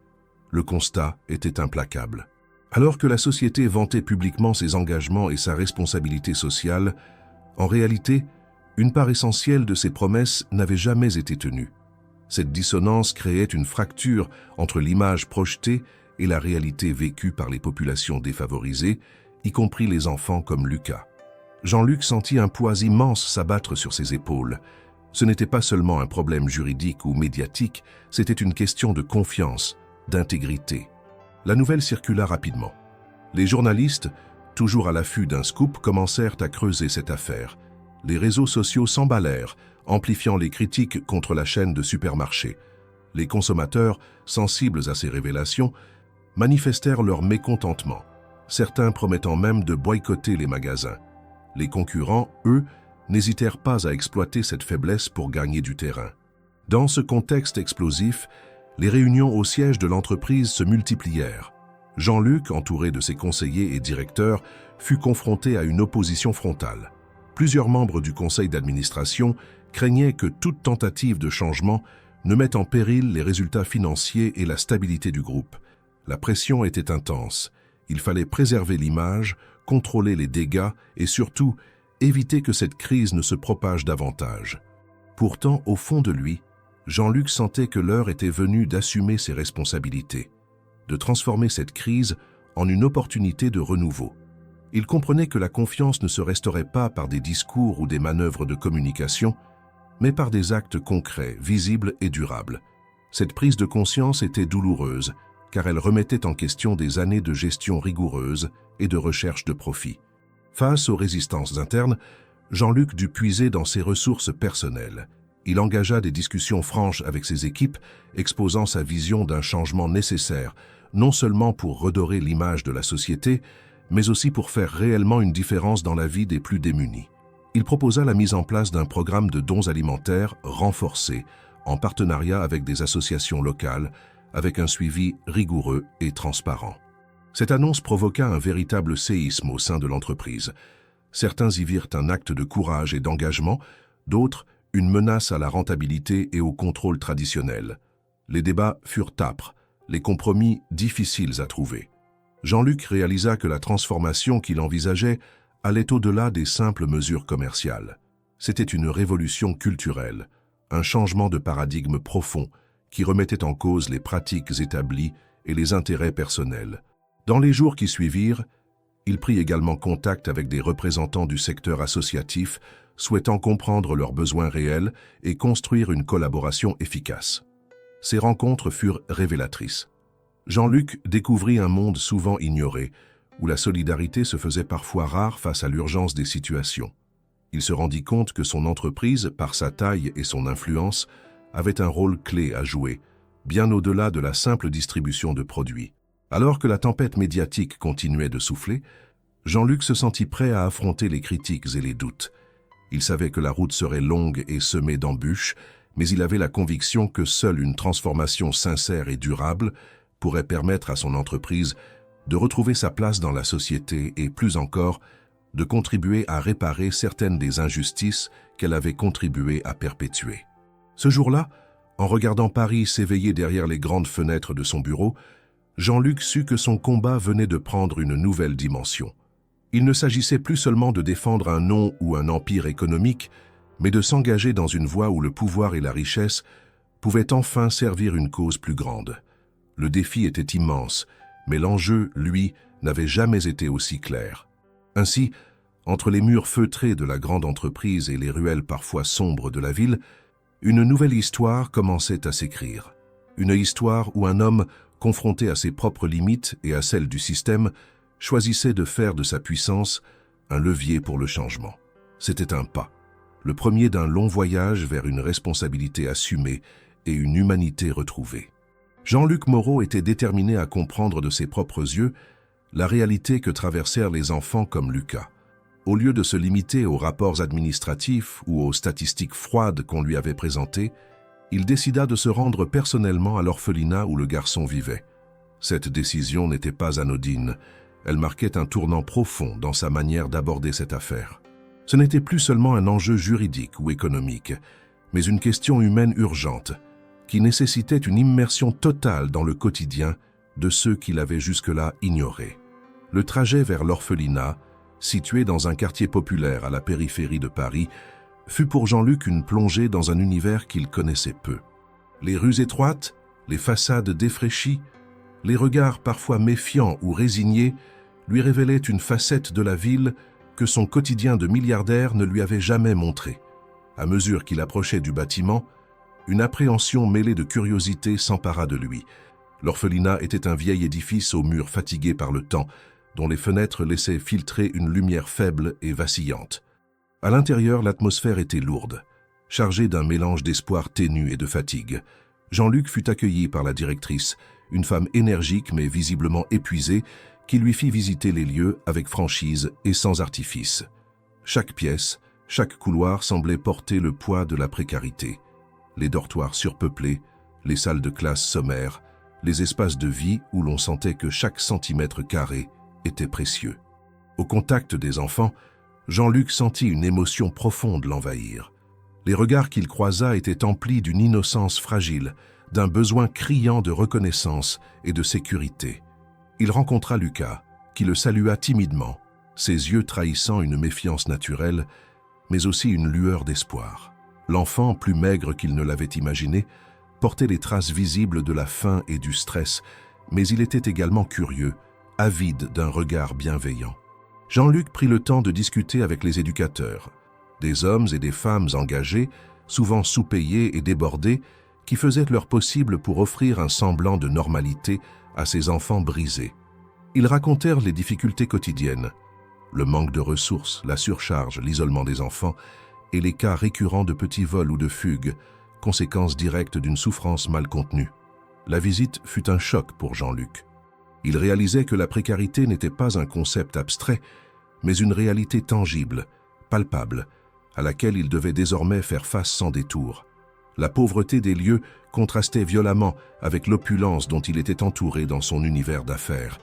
S1: Le constat était implacable. Alors que la société vantait publiquement ses engagements et sa responsabilité sociale, en réalité, une part essentielle de ses promesses n'avait jamais été tenue. Cette dissonance créait une fracture entre l'image projetée et la réalité vécue par les populations défavorisées, y compris les enfants comme Lucas. Jean-Luc sentit un poids immense s'abattre sur ses épaules. Ce n'était pas seulement un problème juridique ou médiatique, c'était une question de confiance, d'intégrité. La nouvelle circula rapidement. Les journalistes, toujours à l'affût d'un scoop, commencèrent à creuser cette affaire. Les réseaux sociaux s'emballèrent, amplifiant les critiques contre la chaîne de supermarchés. Les consommateurs, sensibles à ces révélations, manifestèrent leur mécontentement, certains promettant même de boycotter les magasins. Les concurrents, eux, n'hésitèrent pas à exploiter cette faiblesse pour gagner du terrain. Dans ce contexte explosif, les réunions au siège de l'entreprise se multiplièrent. Jean-Luc, entouré de ses conseillers et directeurs, fut confronté à une opposition frontale. Plusieurs membres du conseil d'administration craignaient que toute tentative de changement ne mette en péril les résultats financiers et la stabilité du groupe. La pression était intense. Il fallait préserver l'image, contrôler les dégâts et surtout éviter que cette crise ne se propage davantage. Pourtant, au fond de lui, Jean-Luc sentait que l'heure était venue d'assumer ses responsabilités, de transformer cette crise en une opportunité de renouveau. Il comprenait que la confiance ne se restaurait pas par des discours ou des manœuvres de communication, mais par des actes concrets, visibles et durables. Cette prise de conscience était douloureuse, car elle remettait en question des années de gestion rigoureuse et de recherche de profit. Face aux résistances internes, Jean-Luc dut puiser dans ses ressources personnelles. Il engagea des discussions franches avec ses équipes, exposant sa vision d'un changement nécessaire, non seulement pour redorer l'image de la société, mais aussi pour faire réellement une différence dans la vie des plus démunis. Il proposa la mise en place d'un programme de dons alimentaires renforcé, en partenariat avec des associations locales, avec un suivi rigoureux et transparent. Cette annonce provoqua un véritable séisme au sein de l'entreprise. Certains y virent un acte de courage et d'engagement, d'autres une menace à la rentabilité et au contrôle traditionnel. Les débats furent âpres, les compromis difficiles à trouver. Jean-Luc réalisa que la transformation qu'il envisageait allait au-delà des simples mesures commerciales. C'était une révolution culturelle, un changement de paradigme profond qui remettait en cause les pratiques établies et les intérêts personnels. Dans les jours qui suivirent, il prit également contact avec des représentants du secteur associatif, souhaitant comprendre leurs besoins réels et construire une collaboration efficace. Ces rencontres furent révélatrices. Jean-Luc découvrit un monde souvent ignoré, où la solidarité se faisait parfois rare face à l'urgence des situations. Il se rendit compte que son entreprise, par sa taille et son influence, avait un rôle clé à jouer, bien au-delà de la simple distribution de produits. Alors que la tempête médiatique continuait de souffler, Jean-Luc se sentit prêt à affronter les critiques et les doutes. Il savait que la route serait longue et semée d'embûches, mais il avait la conviction que seule une transformation sincère et durable pourrait permettre à son entreprise de retrouver sa place dans la société et, plus encore, de contribuer à réparer certaines des injustices qu'elle avait contribué à perpétuer. Ce jour-là, en regardant Paris s'éveiller derrière les grandes fenêtres de son bureau, Jean-Luc sut que son combat venait de prendre une nouvelle dimension. Il ne s'agissait plus seulement de défendre un nom ou un empire économique, mais de s'engager dans une voie où le pouvoir et la richesse pouvaient enfin servir une cause plus grande. Le défi était immense, mais l'enjeu, lui, n'avait jamais été aussi clair. Ainsi, entre les murs feutrés de la grande entreprise et les ruelles parfois sombres de la ville, une nouvelle histoire commençait à s'écrire. Une histoire où un homme, confronté à ses propres limites et à celles du système, choisissait de faire de sa puissance un levier pour le changement. C'était un pas, le premier d'un long voyage vers une responsabilité assumée et une humanité retrouvée. Jean-Luc Moreau était déterminé à comprendre de ses propres yeux la réalité que traversèrent les enfants comme Lucas. Au lieu de se limiter aux rapports administratifs ou aux statistiques froides qu'on lui avait présentées, il décida de se rendre personnellement à l'orphelinat où le garçon vivait. Cette décision n'était pas anodine. Elle marquait un tournant profond dans sa manière d'aborder cette affaire. Ce n'était plus seulement un enjeu juridique ou économique, mais une question humaine urgente, qui nécessitait une immersion totale dans le quotidien de ceux qui l'avaient jusque-là ignoré. Le trajet vers l'orphelinat, situé dans un quartier populaire à la périphérie de Paris, fut pour Jean-Luc une plongée dans un univers qu'il connaissait peu. Les rues étroites, les façades défraîchies, les regards parfois méfiants ou résignés lui révélait une facette de la ville que son quotidien de milliardaire ne lui avait jamais montrée. À mesure qu'il approchait du bâtiment, une appréhension mêlée de curiosité s'empara de lui. L'orphelinat était un vieil édifice aux murs fatigués par le temps, dont les fenêtres laissaient filtrer une lumière faible et vacillante. À l'intérieur, l'atmosphère était lourde, chargée d'un mélange d'espoir ténu et de fatigue. Jean-Luc fut accueilli par la directrice, une femme énergique mais visiblement épuisée, qui lui fit visiter les lieux avec franchise et sans artifice. Chaque pièce, chaque couloir semblait porter le poids de la précarité. Les dortoirs surpeuplés, les salles de classe sommaires, les espaces de vie où l'on sentait que chaque centimètre carré était précieux. Au contact des enfants, Jean-Luc sentit une émotion profonde l'envahir. Les regards qu'il croisa étaient emplis d'une innocence fragile, d'un besoin criant de reconnaissance et de sécurité. Il rencontra Lucas, qui le salua timidement, ses yeux trahissant une méfiance naturelle, mais aussi une lueur d'espoir. L'enfant, plus maigre qu'il ne l'avait imaginé, portait les traces visibles de la faim et du stress, mais il était également curieux, avide d'un regard bienveillant. Jean-Luc prit le temps de discuter avec les éducateurs, des hommes et des femmes engagés, souvent sous-payés et débordés, qui faisaient leur possible pour offrir un semblant de normalité à ces enfants brisés. Ils racontèrent les difficultés quotidiennes, le manque de ressources, la surcharge, l'isolement des enfants et les cas récurrents de petits vols ou de fugues, conséquence directe d'une souffrance mal contenue. La visite fut un choc pour Jean-Luc. Il réalisait que la précarité n'était pas un concept abstrait, mais une réalité tangible, palpable, à laquelle il devait désormais faire face sans détour. La pauvreté des lieux contrastait violemment avec l'opulence dont il était entouré dans son univers d'affaires.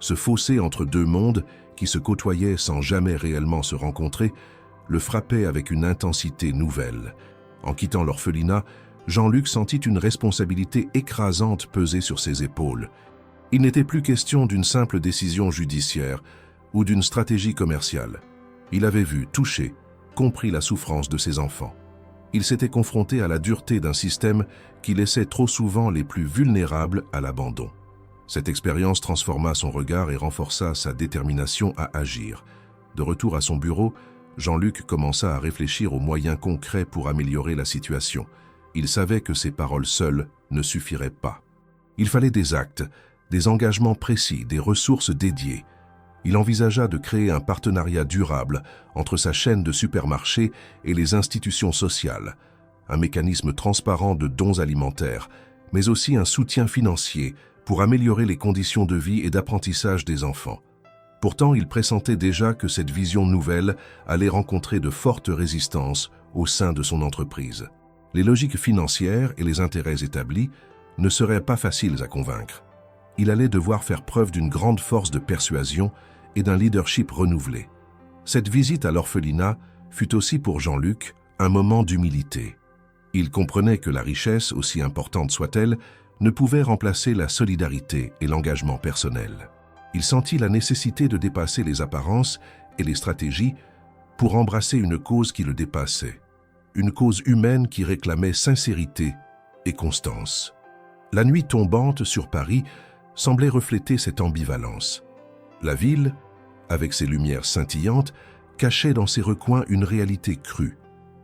S1: Ce fossé entre deux mondes, qui se côtoyaient sans jamais réellement se rencontrer, le frappait avec une intensité nouvelle. En quittant l'orphelinat, Jean-Luc sentit une responsabilité écrasante peser sur ses épaules. Il n'était plus question d'une simple décision judiciaire ou d'une stratégie commerciale. Il avait vu, touché, compris la souffrance de ses enfants. Il s'était confronté à la dureté d'un système qui laissait trop souvent les plus vulnérables à l'abandon. Cette expérience transforma son regard et renforça sa détermination à agir. De retour à son bureau, Jean-Luc commença à réfléchir aux moyens concrets pour améliorer la situation. Il savait que ses paroles seules ne suffiraient pas. Il fallait des actes, des engagements précis, des ressources dédiées. Il envisagea de créer un partenariat durable entre sa chaîne de supermarchés et les institutions sociales, un mécanisme transparent de dons alimentaires, mais aussi un soutien financier pour améliorer les conditions de vie et d'apprentissage des enfants. Pourtant, il pressentait déjà que cette vision nouvelle allait rencontrer de fortes résistances au sein de son entreprise. Les logiques financières et les intérêts établis ne seraient pas faciles à convaincre. Il allait devoir faire preuve d'une grande force de persuasion et d'un leadership renouvelé. Cette visite à l'orphelinat fut aussi pour Jean-Luc un moment d'humilité. Il comprenait que la richesse, aussi importante soit-elle, ne pouvait remplacer la solidarité et l'engagement personnel. Il sentit la nécessité de dépasser les apparences et les stratégies pour embrasser une cause qui le dépassait, une cause humaine qui réclamait sincérité et constance. La nuit tombante sur Paris semblait refléter cette ambivalence. La ville, avec ses lumières scintillantes, cachait dans ses recoins une réalité crue,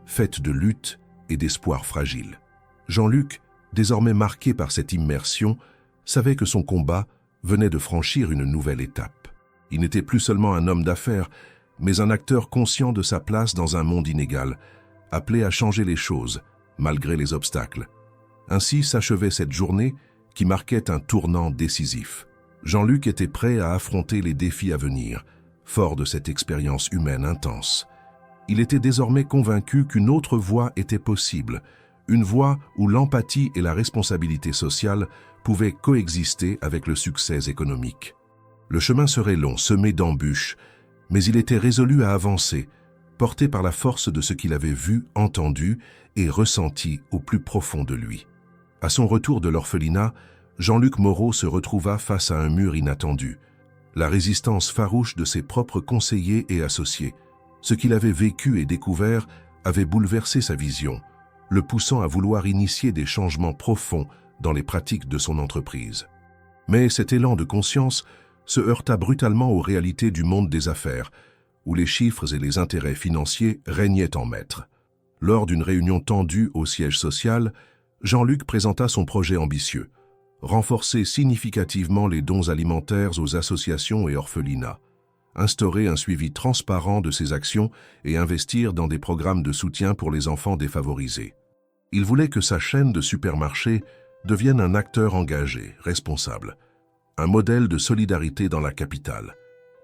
S1: faite de lutte et d'espoir fragile. Jean-Luc, désormais marqué par cette immersion, savait que son combat venait de franchir une nouvelle étape. Il n'était plus seulement un homme d'affaires, mais un acteur conscient de sa place dans un monde inégal, appelé à changer les choses, malgré les obstacles. Ainsi s'achevait cette journée qui marquait un tournant décisif. Jean-Luc était prêt à affronter les défis à venir, fort de cette expérience humaine intense. Il était désormais convaincu qu'une autre voie était possible, une voie où l'empathie et la responsabilité sociale pouvaient coexister avec le succès économique. Le chemin serait long, semé d'embûches, mais il était résolu à avancer, porté par la force de ce qu'il avait vu, entendu et ressenti au plus profond de lui. À son retour de l'orphelinat, Jean-Luc Moreau se retrouva face à un mur inattendu, la résistance farouche de ses propres conseillers et associés. Ce qu'il avait vécu et découvert avait bouleversé sa vision, le poussant à vouloir initier des changements profonds dans les pratiques de son entreprise. Mais cet élan de conscience se heurta brutalement aux réalités du monde des affaires, où les chiffres et les intérêts financiers régnaient en maître. Lors d'une réunion tendue au siège social, Jean-Luc présenta son projet ambitieux: renforcer significativement les dons alimentaires aux associations et orphelinats, instaurer un suivi transparent de ses actions et investir dans des programmes de soutien pour les enfants défavorisés. Il voulait que sa chaîne de supermarchés devienne un acteur engagé, responsable, un modèle de solidarité dans la capitale.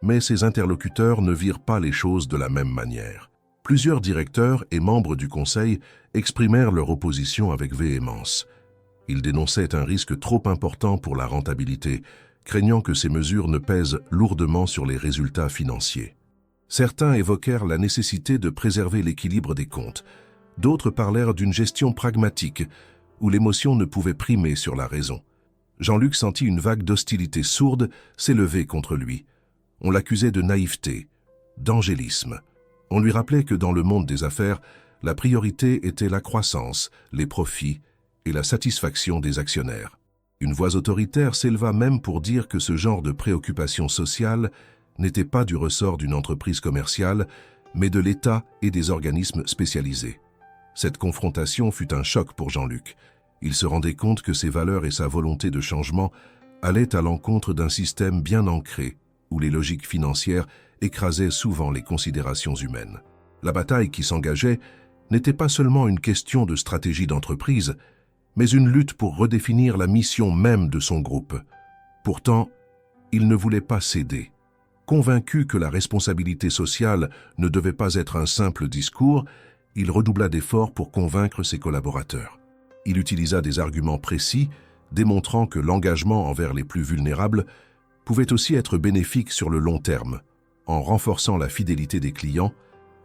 S1: Mais ses interlocuteurs ne virent pas les choses de la même manière. Plusieurs directeurs et membres du conseil exprimèrent leur opposition avec véhémence. Ils dénonçaient un risque trop important pour la rentabilité, craignant que ces mesures ne pèsent lourdement sur les résultats financiers. Certains évoquèrent la nécessité de préserver l'équilibre des comptes. D'autres parlèrent d'une gestion pragmatique, où l'émotion ne pouvait primer sur la raison. Jean-Luc sentit une vague d'hostilité sourde s'élever contre lui. On l'accusait de naïveté, d'angélisme. On lui rappelait que dans le monde des affaires, la priorité était la croissance, les profits et la satisfaction des actionnaires. Une voix autoritaire s'éleva même pour dire que ce genre de préoccupation sociale n'était pas du ressort d'une entreprise commerciale, mais de l'État et des organismes spécialisés. Cette confrontation fut un choc pour Jean-Luc. Il se rendait compte que ses valeurs et sa volonté de changement allaient à l'encontre d'un système bien ancré, où les logiques financières écrasaient souvent les considérations humaines. La bataille qui s'engageait n'était pas seulement une question de stratégie d'entreprise, mais une lutte pour redéfinir la mission même de son groupe. Pourtant, il ne voulait pas céder. Convaincu que la responsabilité sociale ne devait pas être un simple discours, il redoubla d'efforts pour convaincre ses collaborateurs. Il utilisa des arguments précis, démontrant que l'engagement envers les plus vulnérables pouvait aussi être bénéfique sur le long terme, en renforçant la fidélité des clients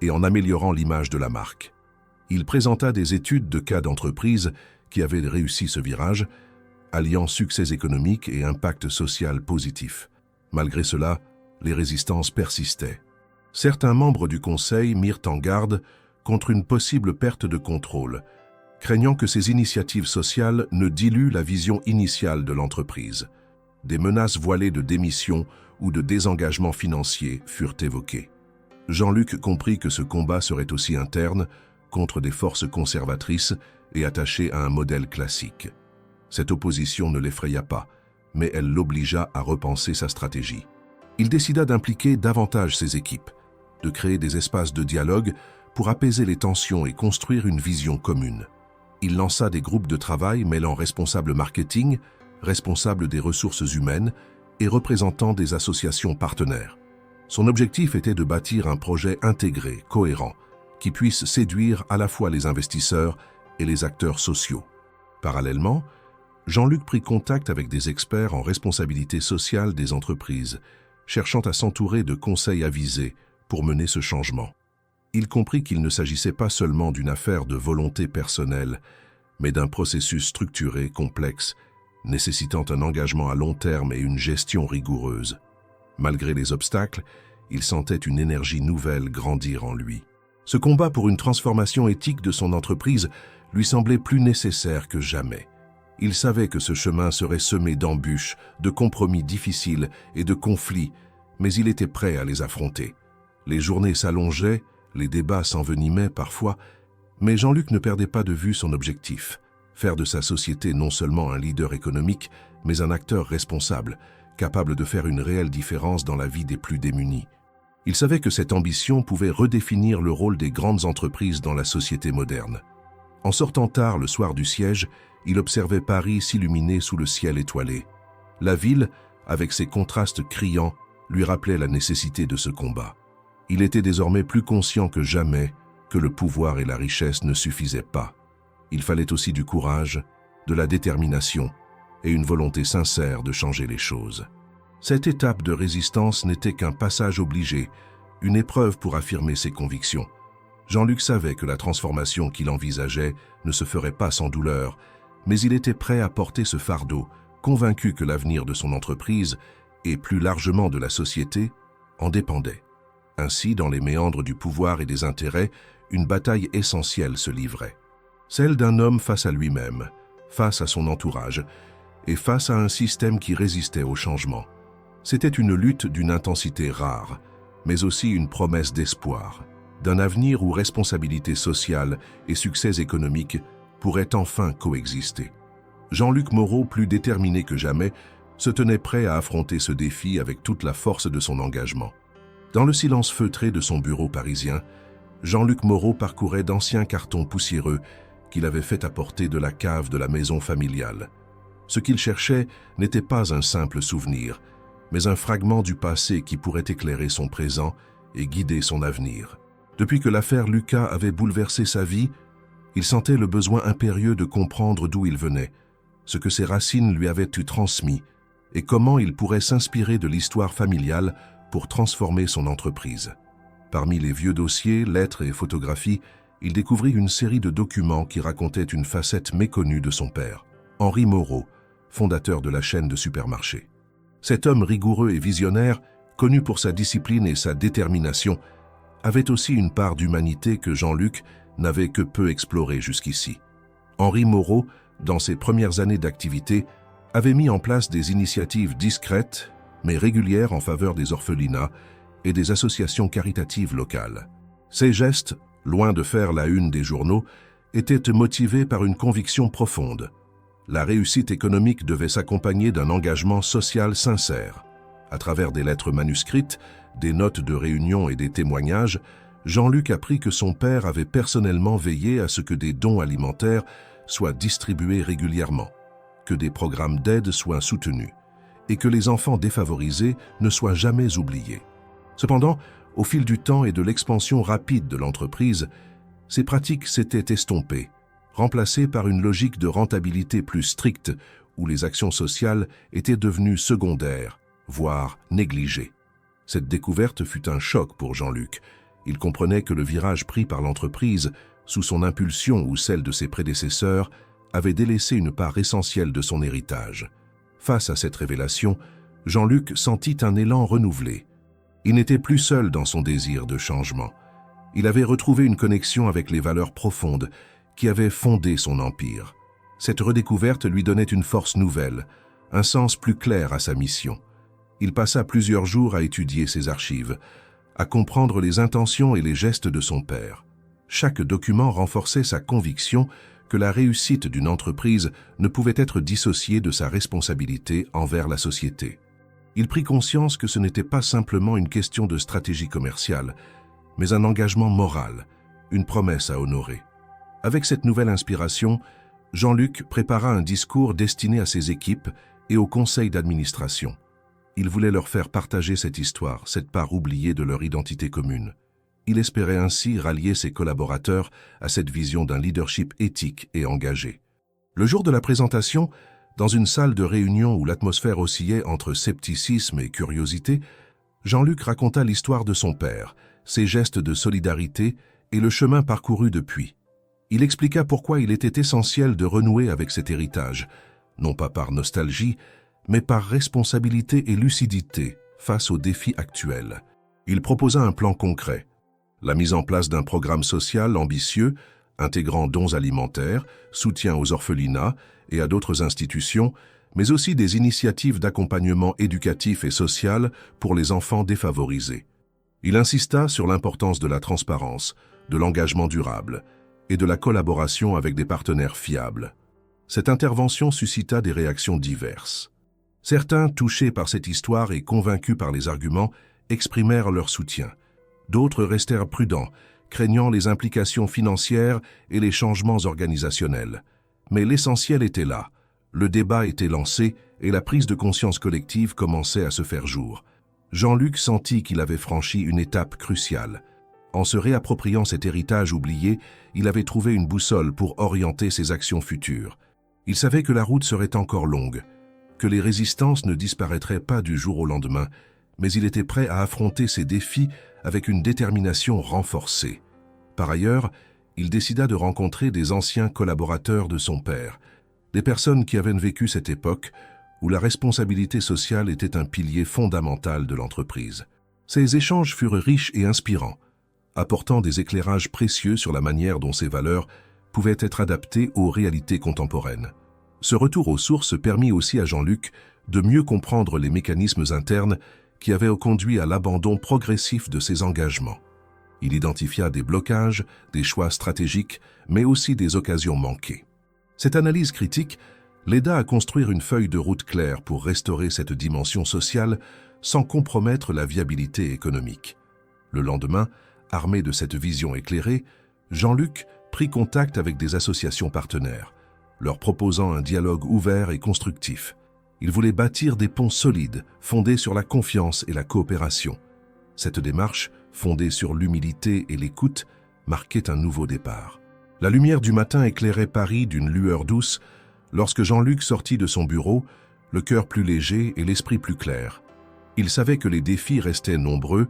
S1: et en améliorant l'image de la marque. Il présenta des études de cas d'entreprise qui avaient réussi ce virage, alliant succès économique et impact social positif. Malgré cela, les résistances persistaient. Certains membres du conseil mirent en garde contre une possible perte de contrôle, craignant que ces initiatives sociales ne diluent la vision initiale de l'entreprise. Des menaces voilées de démission ou de désengagement financier furent évoquées. Jean-Luc comprit que ce combat serait aussi interne, contre des forces conservatrices et attachées à un modèle classique. Cette opposition ne l'effraya pas, mais elle l'obligea à repenser sa stratégie. Il décida d'impliquer davantage ses équipes, de créer des espaces de dialogue pour apaiser les tensions et construire une vision commune. Il lança des groupes de travail mêlant responsables marketing, responsables des ressources humaines et représentants des associations partenaires. Son objectif était de bâtir un projet intégré, cohérent, qui puisse séduire à la fois les investisseurs et les acteurs sociaux. Parallèlement, Jean-Luc prit contact avec des experts en responsabilité sociale des entreprises, cherchant à s'entourer de conseils avisés pour mener ce changement. Il comprit qu'il ne s'agissait pas seulement d'une affaire de volonté personnelle, mais d'un processus structuré, complexe, nécessitant un engagement à long terme et une gestion rigoureuse. Malgré les obstacles, il sentait une énergie nouvelle grandir en lui. Ce combat pour une transformation éthique de son entreprise lui semblait plus nécessaire que jamais. Il savait que ce chemin serait semé d'embûches, de compromis difficiles et de conflits, mais il était prêt à les affronter. Les journées s'allongeaient, les débats s'envenimaient parfois, mais Jean-Luc ne perdait pas de vue son objectif: faire de sa société non seulement un leader économique, mais un acteur responsable, capable de faire une réelle différence dans la vie des plus démunis. Il savait que cette ambition pouvait redéfinir le rôle des grandes entreprises dans la société moderne. En sortant tard le soir du siège, il observait Paris s'illuminer sous le ciel étoilé. La ville, avec ses contrastes criants, lui rappelait la nécessité de ce combat. Il était désormais plus conscient que jamais que le pouvoir et la richesse ne suffisaient pas. Il fallait aussi du courage, de la détermination et une volonté sincère de changer les choses. Cette étape de résistance n'était qu'un passage obligé, une épreuve pour affirmer ses convictions. Jean-Luc savait que la transformation qu'il envisageait ne se ferait pas sans douleur, mais il était prêt à porter ce fardeau, convaincu que l'avenir de son entreprise, et plus largement de la société, en dépendait. Ainsi, dans les méandres du pouvoir et des intérêts, une bataille essentielle se livrait. Celle d'un homme face à lui-même, face à son entourage, et face à un système qui résistait au changement. C'était une lutte d'une intensité rare, mais aussi une promesse d'espoir, d'un avenir où responsabilité sociale et succès économique pourraient enfin coexister. Jean-Luc Moreau, plus déterminé que jamais, se tenait prêt à affronter ce défi avec toute la force de son engagement. Dans le silence feutré de son bureau parisien, Jean-Luc Moreau parcourait d'anciens cartons poussiéreux qu'il avait fait apporter de la cave de la maison familiale. Ce qu'il cherchait n'était pas un simple souvenir, mais un fragment du passé qui pourrait éclairer son présent et guider son avenir. Depuis que l'affaire Lucas avait bouleversé sa vie, il sentait le besoin impérieux de comprendre d'où il venait, ce que ses racines lui avaient eu transmis et comment il pourrait s'inspirer de l'histoire familiale pour transformer son entreprise. Parmi les vieux dossiers, lettres et photographies, il découvrit une série de documents qui racontaient une facette méconnue de son père, Henri Moreau, fondateur de la chaîne de supermarchés. Cet homme rigoureux et visionnaire, connu pour sa discipline et sa détermination, avait aussi une part d'humanité que Jean-Luc n'avait que peu explorée jusqu'ici. Henri Moreau, dans ses premières années d'activité, avait mis en place des initiatives discrètes, mais régulières en faveur des orphelinats et des associations caritatives locales. Ces gestes, loin de faire la une des journaux, étaient motivés par une conviction profonde. La réussite économique devait s'accompagner d'un engagement social sincère. À travers des lettres manuscrites, des notes de réunion et des témoignages, Jean-Luc apprit que son père avait personnellement veillé à ce que des dons alimentaires soient distribués régulièrement, que des programmes d'aide soient soutenus et que les enfants défavorisés ne soient jamais oubliés. Cependant, au fil du temps et de l'expansion rapide de l'entreprise, ces pratiques s'étaient estompées, remplacées par une logique de rentabilité plus stricte où les actions sociales étaient devenues secondaires, voire négligées. Cette découverte fut un choc pour Jean-Luc. Il comprenait que le virage pris par l'entreprise, sous son impulsion ou celle de ses prédécesseurs, avait délaissé une part essentielle de son héritage. Face à cette révélation, Jean-Luc sentit un élan renouvelé. Il n'était plus seul dans son désir de changement. Il avait retrouvé une connexion avec les valeurs profondes qui avaient fondé son empire. Cette redécouverte lui donnait une force nouvelle, un sens plus clair à sa mission. Il passa plusieurs jours à étudier ses archives, à comprendre les intentions et les gestes de son père. Chaque document renforçait sa conviction que la réussite d'une entreprise ne pouvait être dissociée de sa responsabilité envers la société. Il prit conscience que ce n'était pas simplement une question de stratégie commerciale, mais un engagement moral, une promesse à honorer. Avec cette nouvelle inspiration, Jean-Luc prépara un discours destiné à ses équipes et au conseil d'administration. Il voulait leur faire partager cette histoire, cette part oubliée de leur identité commune. Il espérait ainsi rallier ses collaborateurs à cette vision d'un leadership éthique et engagé. Le jour de la présentation, dans une salle de réunion où l'atmosphère oscillait entre scepticisme et curiosité, Jean-Luc raconta l'histoire de son père, ses gestes de solidarité et le chemin parcouru depuis. Il expliqua pourquoi il était essentiel de renouer avec cet héritage, non pas par nostalgie, mais par responsabilité et lucidité face aux défis actuels. Il proposa un plan concret, la mise en place d'un programme social ambitieux, intégrant dons alimentaires, soutien aux orphelinats et à d'autres institutions, mais aussi des initiatives d'accompagnement éducatif et social pour les enfants défavorisés. Il insista sur l'importance de la transparence, de l'engagement durable et de la collaboration avec des partenaires fiables. Cette intervention suscita des réactions diverses. Certains, touchés par cette histoire et convaincus par les arguments, exprimèrent leur soutien. D'autres restèrent prudents, craignant les implications financières et les changements organisationnels. Mais l'essentiel était là. Le débat était lancé et la prise de conscience collective commençait à se faire jour. Jean-Luc sentit qu'il avait franchi une étape cruciale. En se réappropriant cet héritage oublié, il avait trouvé une boussole pour orienter ses actions futures. Il savait que la route serait encore longue, que les résistances ne disparaîtraient pas du jour au lendemain, mais il était prêt à affronter ces défis avec une détermination renforcée. Par ailleurs, il décida de rencontrer des anciens collaborateurs de son père, des personnes qui avaient vécu cette époque où la responsabilité sociale était un pilier fondamental de l'entreprise. Ces échanges furent riches et inspirants, apportant des éclairages précieux sur la manière dont ces valeurs pouvaient être adaptées aux réalités contemporaines. Ce retour aux sources permit aussi à Jean-Luc de mieux comprendre les mécanismes internes qui avaient conduit à l'abandon progressif de ses engagements. Il identifia des blocages, des choix stratégiques, mais aussi des occasions manquées. Cette analyse critique l'aida à construire une feuille de route claire pour restaurer cette dimension sociale sans compromettre la viabilité économique. Le lendemain, armé de cette vision éclairée, Jean-Luc prit contact avec des associations partenaires, leur proposant un dialogue ouvert et constructif. Il voulait bâtir des ponts solides, fondés sur la confiance et la coopération. Cette démarche, fondée sur l'humilité et l'écoute, marquait un nouveau départ. La lumière du matin éclairait Paris d'une lueur douce lorsque Jean-Luc sortit de son bureau, le cœur plus léger et l'esprit plus clair. Il savait que les défis restaient nombreux,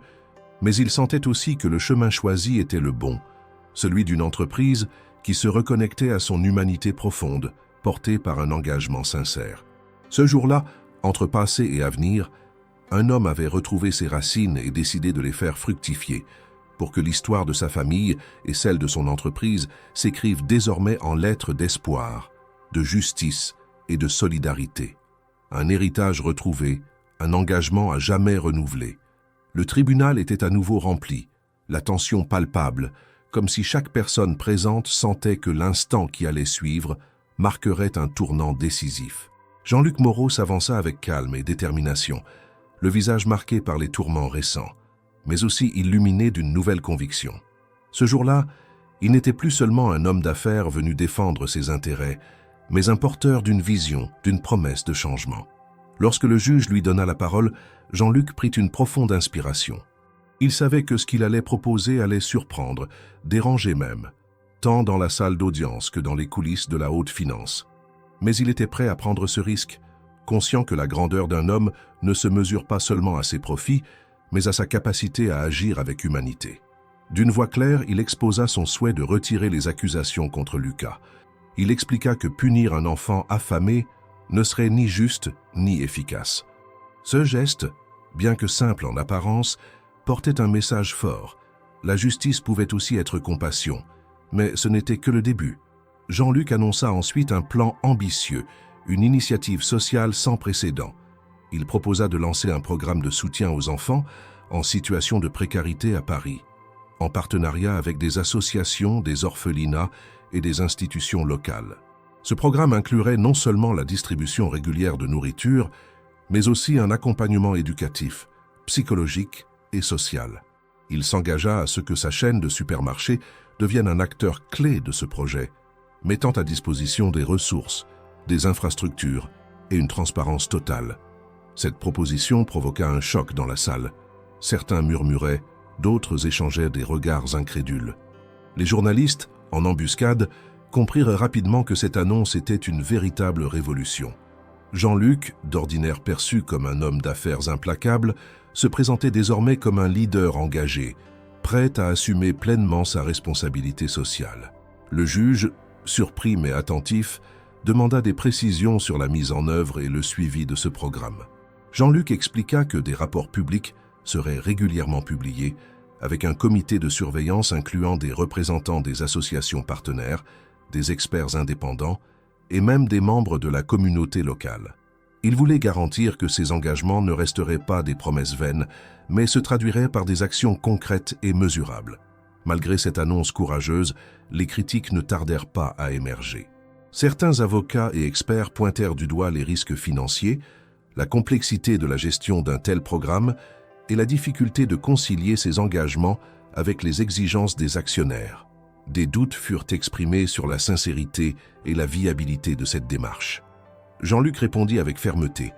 S1: mais il sentait aussi que le chemin choisi était le bon, celui d'une entreprise qui se reconnectait à son humanité profonde, portée par un engagement sincère. Ce jour-là, entre passé et avenir, un homme avait retrouvé ses racines et décidé de les faire fructifier, pour que l'histoire de sa famille et celle de son entreprise s'écrivent désormais en lettres d'espoir, de justice et de solidarité. Un héritage retrouvé, un engagement à jamais renouvelé. Le tribunal était à nouveau rempli, la tension palpable, comme si chaque personne présente sentait que l'instant qui allait suivre marquerait un tournant décisif. Jean-Luc Moreau s'avança avec calme et détermination, le visage marqué par les tourments récents, mais aussi illuminé d'une nouvelle conviction. Ce jour-là, il n'était plus seulement un homme d'affaires venu défendre ses intérêts, mais un porteur d'une vision, d'une promesse de changement. Lorsque le juge lui donna la parole, Jean-Luc prit une profonde inspiration. Il savait que ce qu'il allait proposer allait surprendre, déranger même, tant dans la salle d'audience que dans les coulisses de la haute finance. Mais il était prêt à prendre ce risque, conscient que la grandeur d'un homme ne se mesure pas seulement à ses profits, mais à sa capacité à agir avec humanité. D'une voix claire, il exposa son souhait de retirer les accusations contre Lucas. Il expliqua que punir un enfant affamé ne serait ni juste ni efficace. Ce geste, bien que simple en apparence, portait un message fort. La justice pouvait aussi être compassion, mais ce n'était que le début. Jean-Luc annonça ensuite un plan ambitieux, une initiative sociale sans précédent. Il proposa de lancer un programme de soutien aux enfants en situation de précarité à Paris, en partenariat avec des associations, des orphelinats et des institutions locales. Ce programme inclurait non seulement la distribution régulière de nourriture, mais aussi un accompagnement éducatif, psychologique et social. Il s'engagea à ce que sa chaîne de supermarchés devienne un acteur clé de ce projet, mettant à disposition des ressources, des infrastructures et une transparence totale. Cette proposition provoqua un choc dans la salle. Certains murmuraient, d'autres échangeaient des regards incrédules. Les journalistes, en embuscade, comprirent rapidement que cette annonce était une véritable révolution. Jean-Luc, d'ordinaire perçu comme un homme d'affaires implacable, se présentait désormais comme un leader engagé, prêt à assumer pleinement sa responsabilité sociale. Le juge, surpris mais attentif, demanda des précisions sur la mise en œuvre et le suivi de ce programme. Jean-Luc expliqua que des rapports publics seraient régulièrement publiés, avec un comité de surveillance incluant des représentants des associations partenaires, des experts indépendants et même des membres de la communauté locale. Il voulait garantir que ces engagements ne resteraient pas des promesses vaines, mais se traduiraient par des actions concrètes et mesurables. Malgré cette annonce courageuse, les critiques ne tardèrent pas à émerger. Certains avocats et experts pointèrent du doigt les risques financiers, la complexité de la gestion d'un tel programme et la difficulté de concilier ces engagements avec les exigences des actionnaires. Des doutes furent exprimés sur la sincérité et la viabilité de cette démarche. Jean-Luc répondit avec fermeté.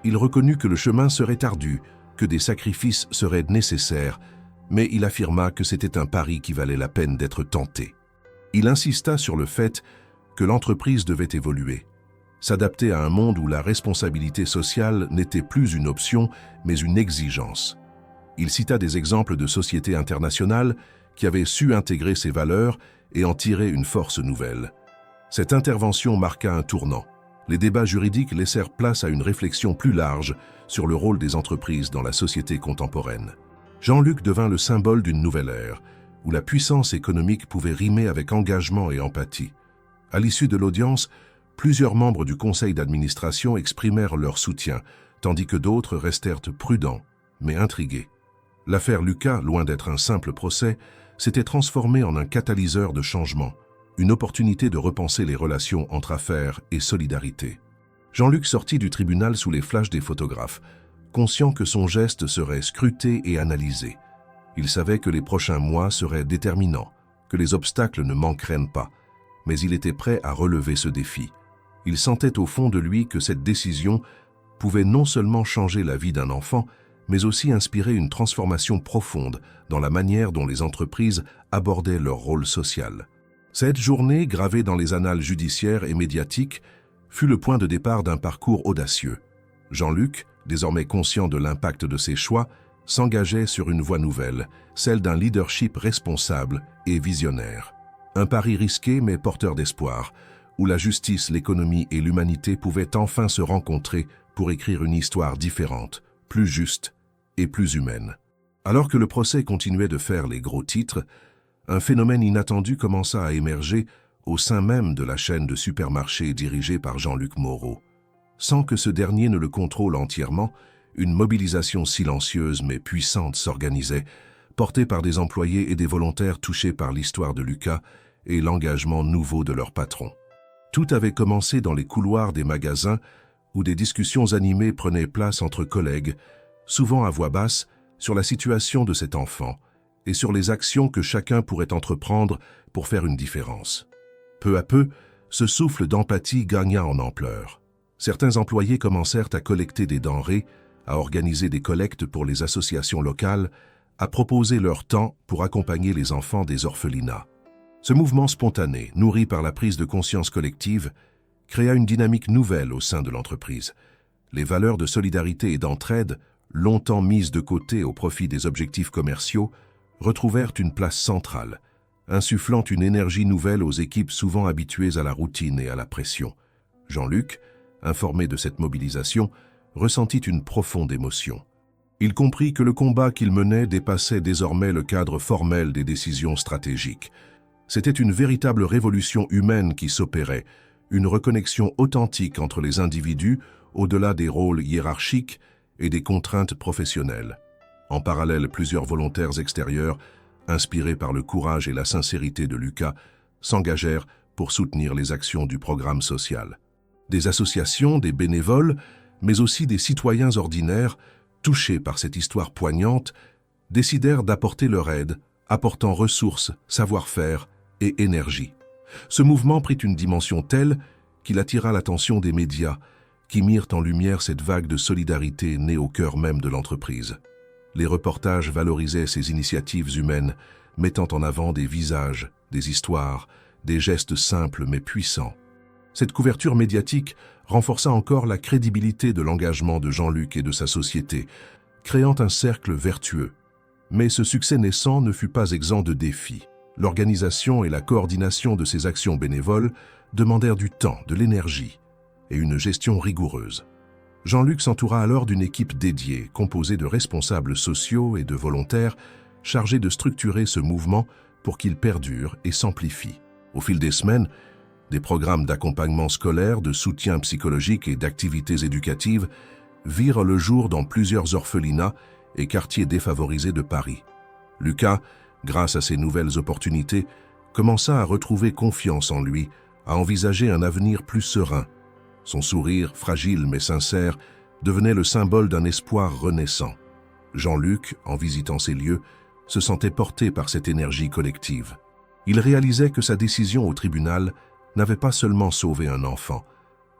S1: Il reconnut que le chemin serait ardu, que des sacrifices seraient nécessaires, mais il affirma que c'était un pari qui valait la peine d'être tenté. Il insista sur le fait que l'entreprise devait évoluer, s'adapter à un monde où la responsabilité sociale n'était plus une option, mais une exigence. Il cita des exemples de sociétés internationales qui avaient su intégrer ces valeurs et en tirer une force nouvelle. Cette intervention marqua un tournant. Les débats juridiques laissèrent place à une réflexion plus large sur le rôle des entreprises dans la société contemporaine. Jean-Luc devint le symbole d'une nouvelle ère, où la puissance économique pouvait rimer avec engagement et empathie. À l'issue de l'audience, Plusieurs membres du conseil d'administration exprimèrent leur soutien, tandis que d'autres restèrent prudents, mais intrigués. L'affaire Lucas, loin d'être un simple procès, s'était transformée en un catalyseur de changement, une opportunité de repenser les relations entre affaires et solidarité. Jean-Luc sortit du tribunal sous les flashs des photographes, conscient que son geste serait scruté et analysé. Il savait que les prochains mois seraient déterminants, que les obstacles ne manqueraient pas, mais il était prêt à relever ce défi. Il sentait au fond de lui que cette décision pouvait non seulement changer la vie d'un enfant, mais aussi inspirer une transformation profonde dans la manière dont les entreprises abordaient leur rôle social. Cette journée, gravée dans les annales judiciaires et médiatiques, fut le point de départ d'un parcours audacieux. Jean-Luc, désormais conscient de l'impact de ses choix, s'engageait sur une voie nouvelle, celle d'un leadership responsable et visionnaire. Un pari risqué mais porteur d'espoir, où la justice, l'économie et l'humanité pouvaient enfin se rencontrer pour écrire une histoire différente, plus juste et plus humaine. Alors que le procès continuait de faire les gros titres, un phénomène inattendu commença à émerger au sein même de la chaîne de supermarchés dirigée par Jean-Luc Moreau. Sans que ce dernier ne le contrôle entièrement, une mobilisation silencieuse mais puissante s'organisait, portée par des employés et des volontaires touchés par l'histoire de Lucas et l'engagement nouveau de leur patron. Tout avait commencé dans les couloirs des magasins où des discussions animées prenaient place entre collègues, souvent à voix basse, sur la situation de cet enfant et sur les actions que chacun pourrait entreprendre pour faire une différence. Peu à peu, ce souffle d'empathie gagna en ampleur. Certains employés commencèrent à collecter des denrées, à organiser des collectes pour les associations locales, à proposer leur temps pour accompagner les enfants des orphelinats. Ce mouvement spontané, nourri par la prise de conscience collective, créa une dynamique nouvelle au sein de l'entreprise. Les valeurs de solidarité et d'entraide, longtemps mises de côté au profit des objectifs commerciaux, retrouvèrent une place centrale, insufflant une énergie nouvelle aux équipes souvent habituées à la routine et à la pression. Jean-Luc, informé de cette mobilisation, ressentit une profonde émotion. Il comprit que le combat qu'il menait dépassait désormais le cadre formel des décisions stratégiques. C'était une véritable révolution humaine qui s'opérait, une reconnexion authentique entre les individus au-delà des rôles hiérarchiques et des contraintes professionnelles. En parallèle, plusieurs volontaires extérieurs, inspirés par le courage et la sincérité de Lucas, s'engagèrent pour soutenir les actions du programme social. Des associations, des bénévoles, mais aussi des citoyens ordinaires, touchés par cette histoire poignante, décidèrent d'apporter leur aide, apportant ressources, savoir-faire et énergie. Ce mouvement prit une dimension telle qu'il attira l'attention des médias, qui mirent en lumière cette vague de solidarité née au cœur même de l'entreprise. Les reportages valorisaient ces initiatives humaines, mettant en avant des visages, des histoires, des gestes simples mais puissants. Cette couverture médiatique renforça encore la crédibilité de l'engagement de Jean-Luc et de sa société, créant un cercle vertueux. Mais ce succès naissant ne fut pas exempt de défis. L'organisation et la coordination de ces actions bénévoles demandèrent du temps, de l'énergie et une gestion rigoureuse. Jean-Luc s'entoura alors d'une équipe dédiée, composée de responsables sociaux et de volontaires, chargés de structurer ce mouvement pour qu'il perdure et s'amplifie. Au fil des semaines, des programmes d'accompagnement scolaire, de soutien psychologique et d'activités éducatives virent le jour dans plusieurs orphelinats et quartiers défavorisés de Paris. Lucas, grâce à ces nouvelles opportunités, commença à retrouver confiance en lui, à envisager un avenir plus serein. Son sourire, fragile mais sincère, devenait le symbole d'un espoir renaissant. Jean-Luc, en visitant ces lieux, se sentait porté par cette énergie collective. Il réalisait que sa décision au tribunal n'avait pas seulement sauvé un enfant,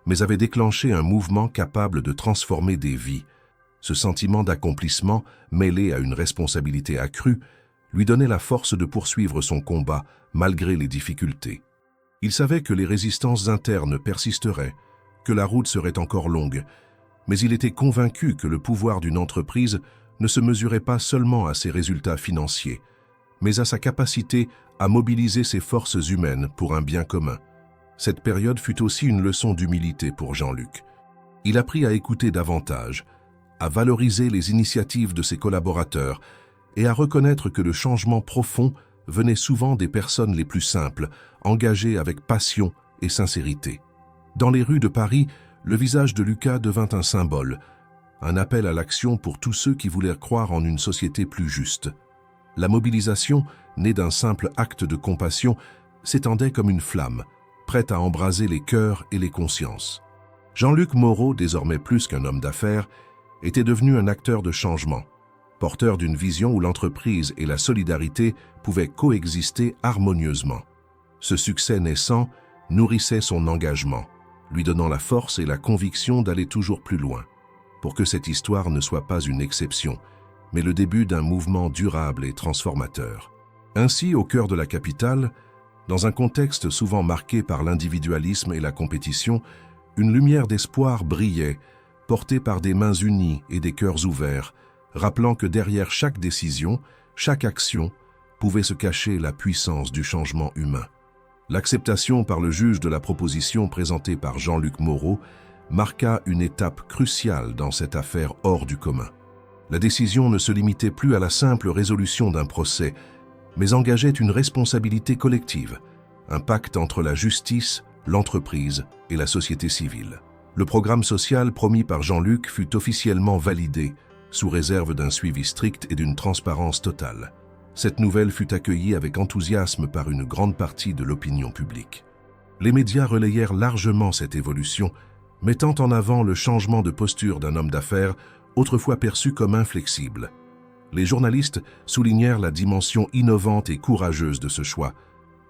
S1: mais avait déclenché un mouvement capable de transformer des vies. Ce sentiment d'accomplissement, mêlé à une responsabilité accrue, lui donnait la force de poursuivre son combat malgré les difficultés. Il savait que les résistances internes persisteraient, que la route serait encore longue, mais il était convaincu que le pouvoir d'une entreprise ne se mesurait pas seulement à ses résultats financiers, mais à sa capacité à mobiliser ses forces humaines pour un bien commun. Cette période fut aussi une leçon d'humilité pour Jean-Luc. Il apprit à écouter davantage, à valoriser les initiatives de ses collaborateurs et à reconnaître que le changement profond venait souvent des personnes les plus simples, engagées avec passion et sincérité. Dans les rues de Paris, le visage de Lucas devint un symbole, un appel à l'action pour tous ceux qui voulaient croire en une société plus juste. La mobilisation, née d'un simple acte de compassion, s'étendait comme une flamme, prête à embraser les cœurs et les consciences. Jean-Luc Moreau, désormais plus qu'un homme d'affaires, était devenu un acteur de changement, porteur d'une vision où l'entreprise et la solidarité pouvaient coexister harmonieusement. Ce succès naissant nourrissait son engagement, lui donnant la force et la conviction d'aller toujours plus loin, pour que cette histoire ne soit pas une exception, mais le début d'un mouvement durable et transformateur. Ainsi, au cœur de la capitale, dans un contexte souvent marqué par l'individualisme et la compétition, une lumière d'espoir brillait, portée par des mains unies et des cœurs ouverts, rappelant que derrière chaque décision, chaque action, pouvait se cacher la puissance du changement humain. L'acceptation par le juge de la proposition présentée par Jean-Luc Moreau marqua une étape cruciale dans cette affaire hors du commun. La décision ne se limitait plus à la simple résolution d'un procès, mais engageait une responsabilité collective, un pacte entre la justice, l'entreprise et la société civile. Le programme social promis par Jean-Luc fut officiellement validé, sous réserve d'un suivi strict et d'une transparence totale. Cette nouvelle fut accueillie avec enthousiasme par une grande partie de l'opinion publique. Les médias relayèrent largement cette évolution, mettant en avant le changement de posture d'un homme d'affaires autrefois perçu comme inflexible. Les journalistes soulignèrent la dimension innovante et courageuse de ce choix,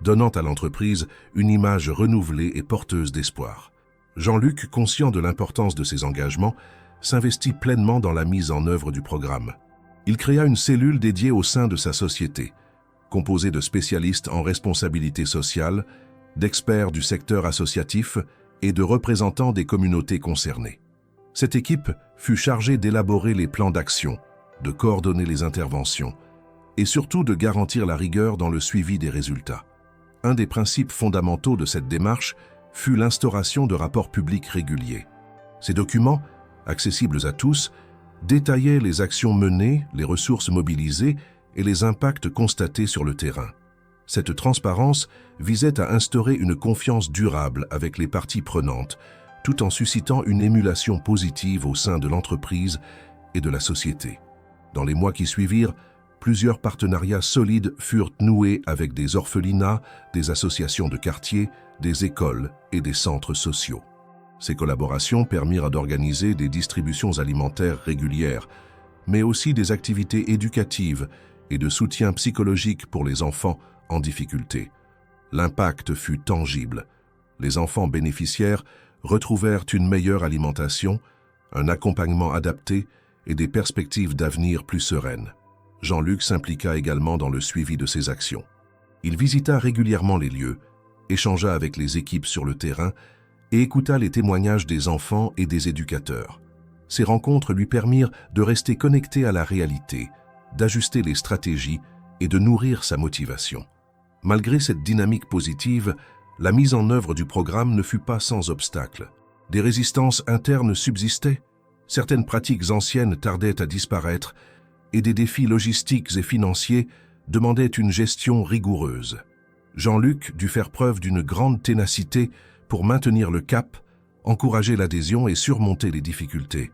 S1: donnant à l'entreprise une image renouvelée et porteuse d'espoir. Jean-Luc, conscient de l'importance de ses engagements, s'investit pleinement dans la mise en œuvre du programme. Il créa une cellule dédiée au sein de sa société, composée de spécialistes en responsabilité sociale, d'experts du secteur associatif et de représentants des communautés concernées. Cette équipe fut chargée d'élaborer les plans d'action, de coordonner les interventions et surtout de garantir la rigueur dans le suivi des résultats. Un des principes fondamentaux de cette démarche fut l'instauration de rapports publics réguliers. Ces documents, accessibles à tous, détaillaient les actions menées, les ressources mobilisées et les impacts constatés sur le terrain. Cette transparence visait à instaurer une confiance durable avec les parties prenantes, tout en suscitant une émulation positive au sein de l'entreprise et de la société. Dans les mois qui suivirent, plusieurs partenariats solides furent noués avec des orphelinats, des associations de quartier, des écoles et des centres sociaux. Ces collaborations permirent d'organiser des distributions alimentaires régulières, mais aussi des activités éducatives et de soutien psychologique pour les enfants en difficulté. L'impact fut tangible. Les enfants bénéficiaires retrouvèrent une meilleure alimentation, un accompagnement adapté et des perspectives d'avenir plus sereines. Jean-Luc s'impliqua également dans le suivi de ces actions. Il visita régulièrement les lieux, échangea avec les équipes sur le terrain et écouta les témoignages des enfants et des éducateurs. Ces rencontres lui permirent de rester connecté à la réalité, d'ajuster les stratégies et de nourrir sa motivation. Malgré cette dynamique positive, la mise en œuvre du programme ne fut pas sans obstacles. Des résistances internes subsistaient, certaines pratiques anciennes tardaient à disparaître et des défis logistiques et financiers demandaient une gestion rigoureuse. Jean-Luc dut faire preuve d'une grande ténacité pour maintenir le cap, encourager l'adhésion et surmonter les difficultés.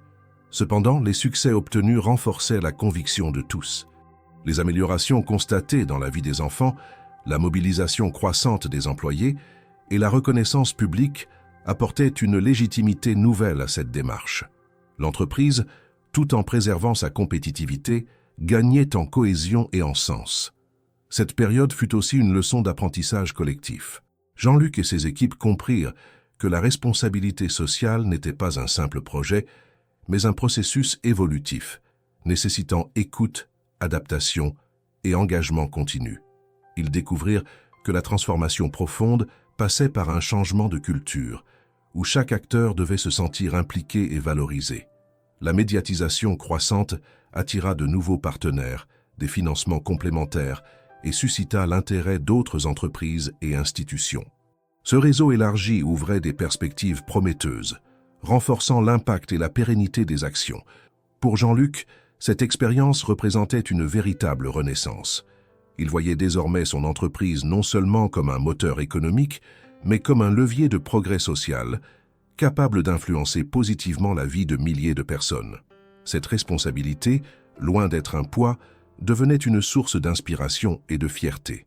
S1: Cependant, les succès obtenus renforçaient la conviction de tous. Les améliorations constatées dans la vie des enfants, la mobilisation croissante des employés et la reconnaissance publique apportaient une légitimité nouvelle à cette démarche. L'entreprise, tout en préservant sa compétitivité, gagnait en cohésion et en sens. Cette période fut aussi une leçon d'apprentissage collectif. Jean-Luc et ses équipes comprirent que la responsabilité sociale n'était pas un simple projet, mais un processus évolutif, nécessitant écoute, adaptation et engagement continu. Ils découvrirent que la transformation profonde passait par un changement de culture, où chaque acteur devait se sentir impliqué et valorisé. La médiatisation croissante attira de nouveaux partenaires, des financements complémentaires et suscita l'intérêt d'autres entreprises et institutions. Ce réseau élargi ouvrait des perspectives prometteuses, renforçant l'impact et la pérennité des actions. Pour Jean-Luc, cette expérience représentait une véritable renaissance. Il voyait désormais son entreprise non seulement comme un moteur économique, mais comme un levier de progrès social capable d'influencer positivement la vie de milliers de personnes. Cette responsabilité, loin d'être un poids, devenait une source d'inspiration et de fierté.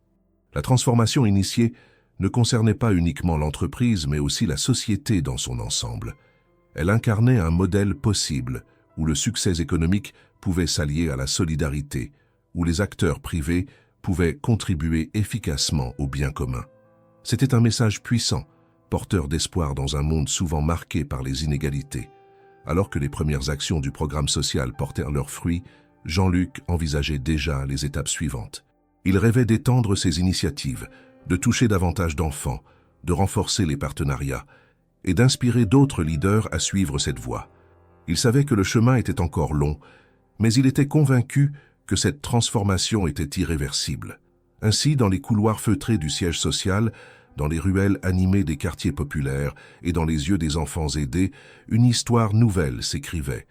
S1: La transformation initiée ne concernait pas uniquement l'entreprise, mais aussi la société dans son ensemble. Elle incarnait un modèle possible, où le succès économique pouvait s'allier à la solidarité, où les acteurs privés pouvaient contribuer efficacement au bien commun. C'était un message puissant, porteur d'espoir dans un monde souvent marqué par les inégalités. Alors que les premières actions du programme social portèrent leurs fruits, Jean-Luc envisageait déjà les étapes suivantes. Il rêvait d'étendre ses initiatives, de toucher davantage d'enfants, de renforcer les partenariats et d'inspirer d'autres leaders à suivre cette voie. Il savait que le chemin était encore long, mais il était convaincu que cette transformation était irréversible. Ainsi, dans les couloirs feutrés du siège social, dans les ruelles animées des quartiers populaires et dans les yeux des enfants aidés, une histoire nouvelle s'écrivait.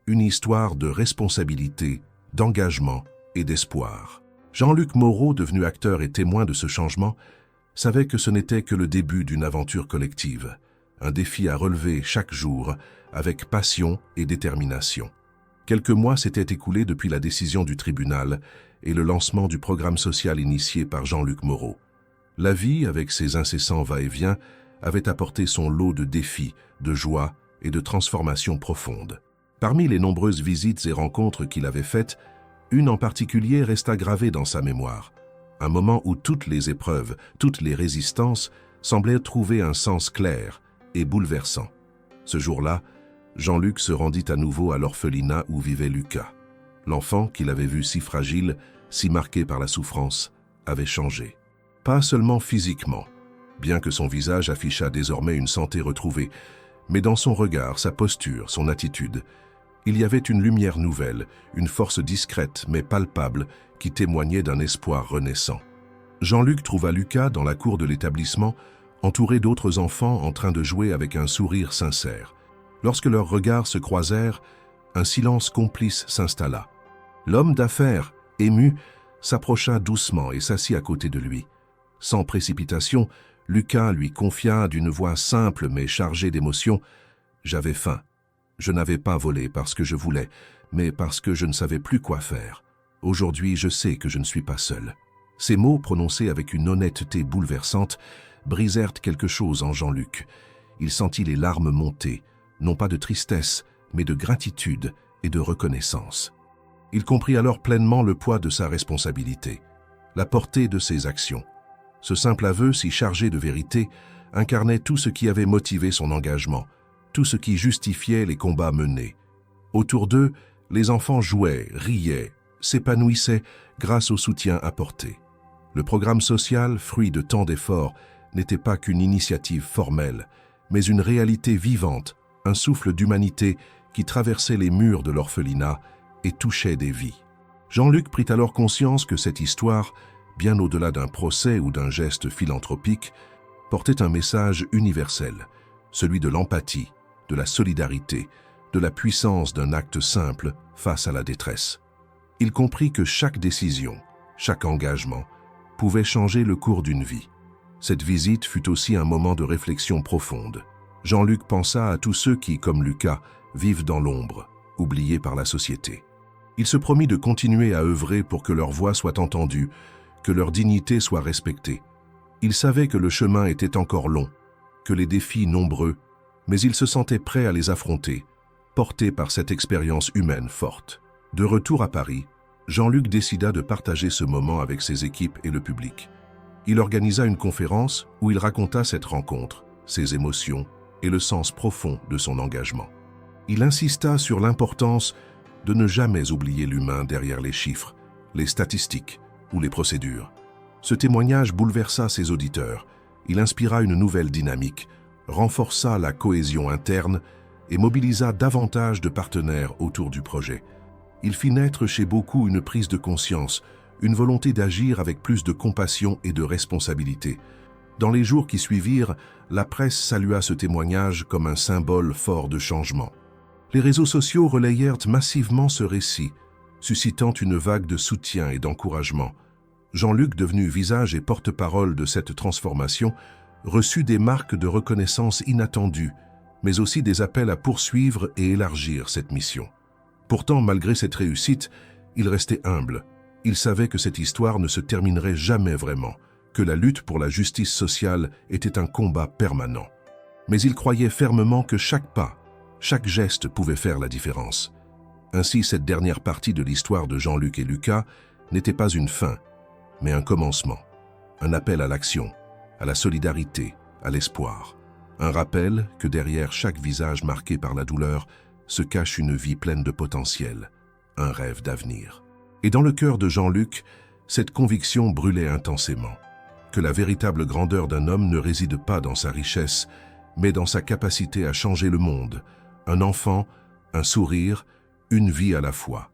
S1: Une histoire de responsabilité, d'engagement et d'espoir. Jean-Luc Moreau, devenu acteur et témoin de ce changement, savait que ce n'était que le début d'une aventure collective, un défi à relever chaque jour avec passion et détermination. Quelques mois s'étaient écoulés depuis la décision du tribunal et le lancement du programme social initié par Jean-Luc Moreau. La vie, avec ses incessants va-et-vient, avait apporté son lot de défis, de joie et de transformations profondes. Parmi les nombreuses visites et rencontres qu'il avait faites, une en particulier resta gravée dans sa mémoire. Un moment où toutes les épreuves, toutes les résistances semblaient trouver un sens clair et bouleversant. Ce jour-là, Jean-Luc se rendit à nouveau à l'orphelinat où vivait Lucas. L'enfant, qu'il avait vu si fragile, si marqué par la souffrance, avait changé. Pas seulement physiquement, bien que son visage affichât désormais une santé retrouvée, mais dans son regard, sa posture, son attitude, il y avait une lumière nouvelle, une force discrète mais palpable qui témoignait d'un espoir renaissant. Jean-Luc trouva Lucas dans la cour de l'établissement, entouré d'autres enfants en train de jouer avec un sourire sincère. Lorsque leurs regards se croisèrent, un silence complice s'installa. L'homme d'affaires, ému, s'approcha doucement et s'assit à côté de lui. Sans précipitation, Lucas lui confia d'une voix simple mais chargée d'émotion « J'avais faim. Je n'avais pas volé parce que je voulais, mais parce que je ne savais plus quoi faire. Aujourd'hui, je sais que je ne suis pas seul. » Ces mots, prononcés avec une honnêteté bouleversante, brisèrent quelque chose en Jean-Luc. Il sentit les larmes monter, non pas de tristesse, mais de gratitude et de reconnaissance. Il comprit alors pleinement le poids de sa responsabilité, la portée de ses actions. Ce simple aveu, si chargé de vérité, incarnait tout ce qui avait motivé son engagement, tout ce qui justifiait les combats menés. Autour d'eux, les enfants jouaient, riaient, s'épanouissaient grâce au soutien apporté. Le programme social, fruit de tant d'efforts, n'était pas qu'une initiative formelle, mais une réalité vivante, un souffle d'humanité qui traversait les murs de l'orphelinat et touchait des vies. Jean-Luc prit alors conscience que cette histoire, bien au-delà d'un procès ou d'un geste philanthropique, portait un message universel, celui de l'empathie, de la solidarité, de la puissance d'un acte simple face à la détresse. Il comprit que chaque décision, chaque engagement, pouvait changer le cours d'une vie. Cette visite fut aussi un moment de réflexion profonde. Jean-Luc pensa à tous ceux qui, comme Lucas, vivent dans l'ombre, oubliés par la société. Il se promit de continuer à œuvrer pour que leur voix soit entendue, que leur dignité soit respectée. Il savait que le chemin était encore long, que les défis nombreux, mais il se sentait prêt à les affronter, porté par cette expérience humaine forte. De retour à Paris, Jean-Luc décida de partager ce moment avec ses équipes et le public. Il organisa une conférence où il raconta cette rencontre, ses émotions et le sens profond de son engagement. Il insista sur l'importance de ne jamais oublier l'humain derrière les chiffres, les statistiques ou les procédures. Ce témoignage bouleversa ses auditeurs. Il inspira une nouvelle dynamique, renforça la cohésion interne et mobilisa davantage de partenaires autour du projet. Il fit naître chez beaucoup une prise de conscience, une volonté d'agir avec plus de compassion et de responsabilité. Dans les jours qui suivirent, la presse salua ce témoignage comme un symbole fort de changement. Les réseaux sociaux relayèrent massivement ce récit, suscitant une vague de soutien et d'encouragement. Jean-Luc, devenu visage et porte-parole de cette transformation, reçut des marques de reconnaissance inattendues, mais aussi des appels à poursuivre et élargir cette mission. Pourtant, malgré cette réussite, il restait humble. Il savait que cette histoire ne se terminerait jamais vraiment, que la lutte pour la justice sociale était un combat permanent. Mais il croyait fermement que chaque pas, chaque geste pouvait faire la différence. Ainsi, cette dernière partie de l'histoire de Jean-Luc et Lucas n'était pas une fin, mais un commencement. Un appel à l'action, à la solidarité, à l'espoir. Un rappel que derrière chaque visage marqué par la douleur se cache une vie pleine de potentiel, un rêve d'avenir. Et dans le cœur de Jean-Luc, cette conviction brûlait intensément, que la véritable grandeur d'un homme ne réside pas dans sa richesse, mais dans sa capacité à changer le monde, un enfant, un sourire, une vie à la fois.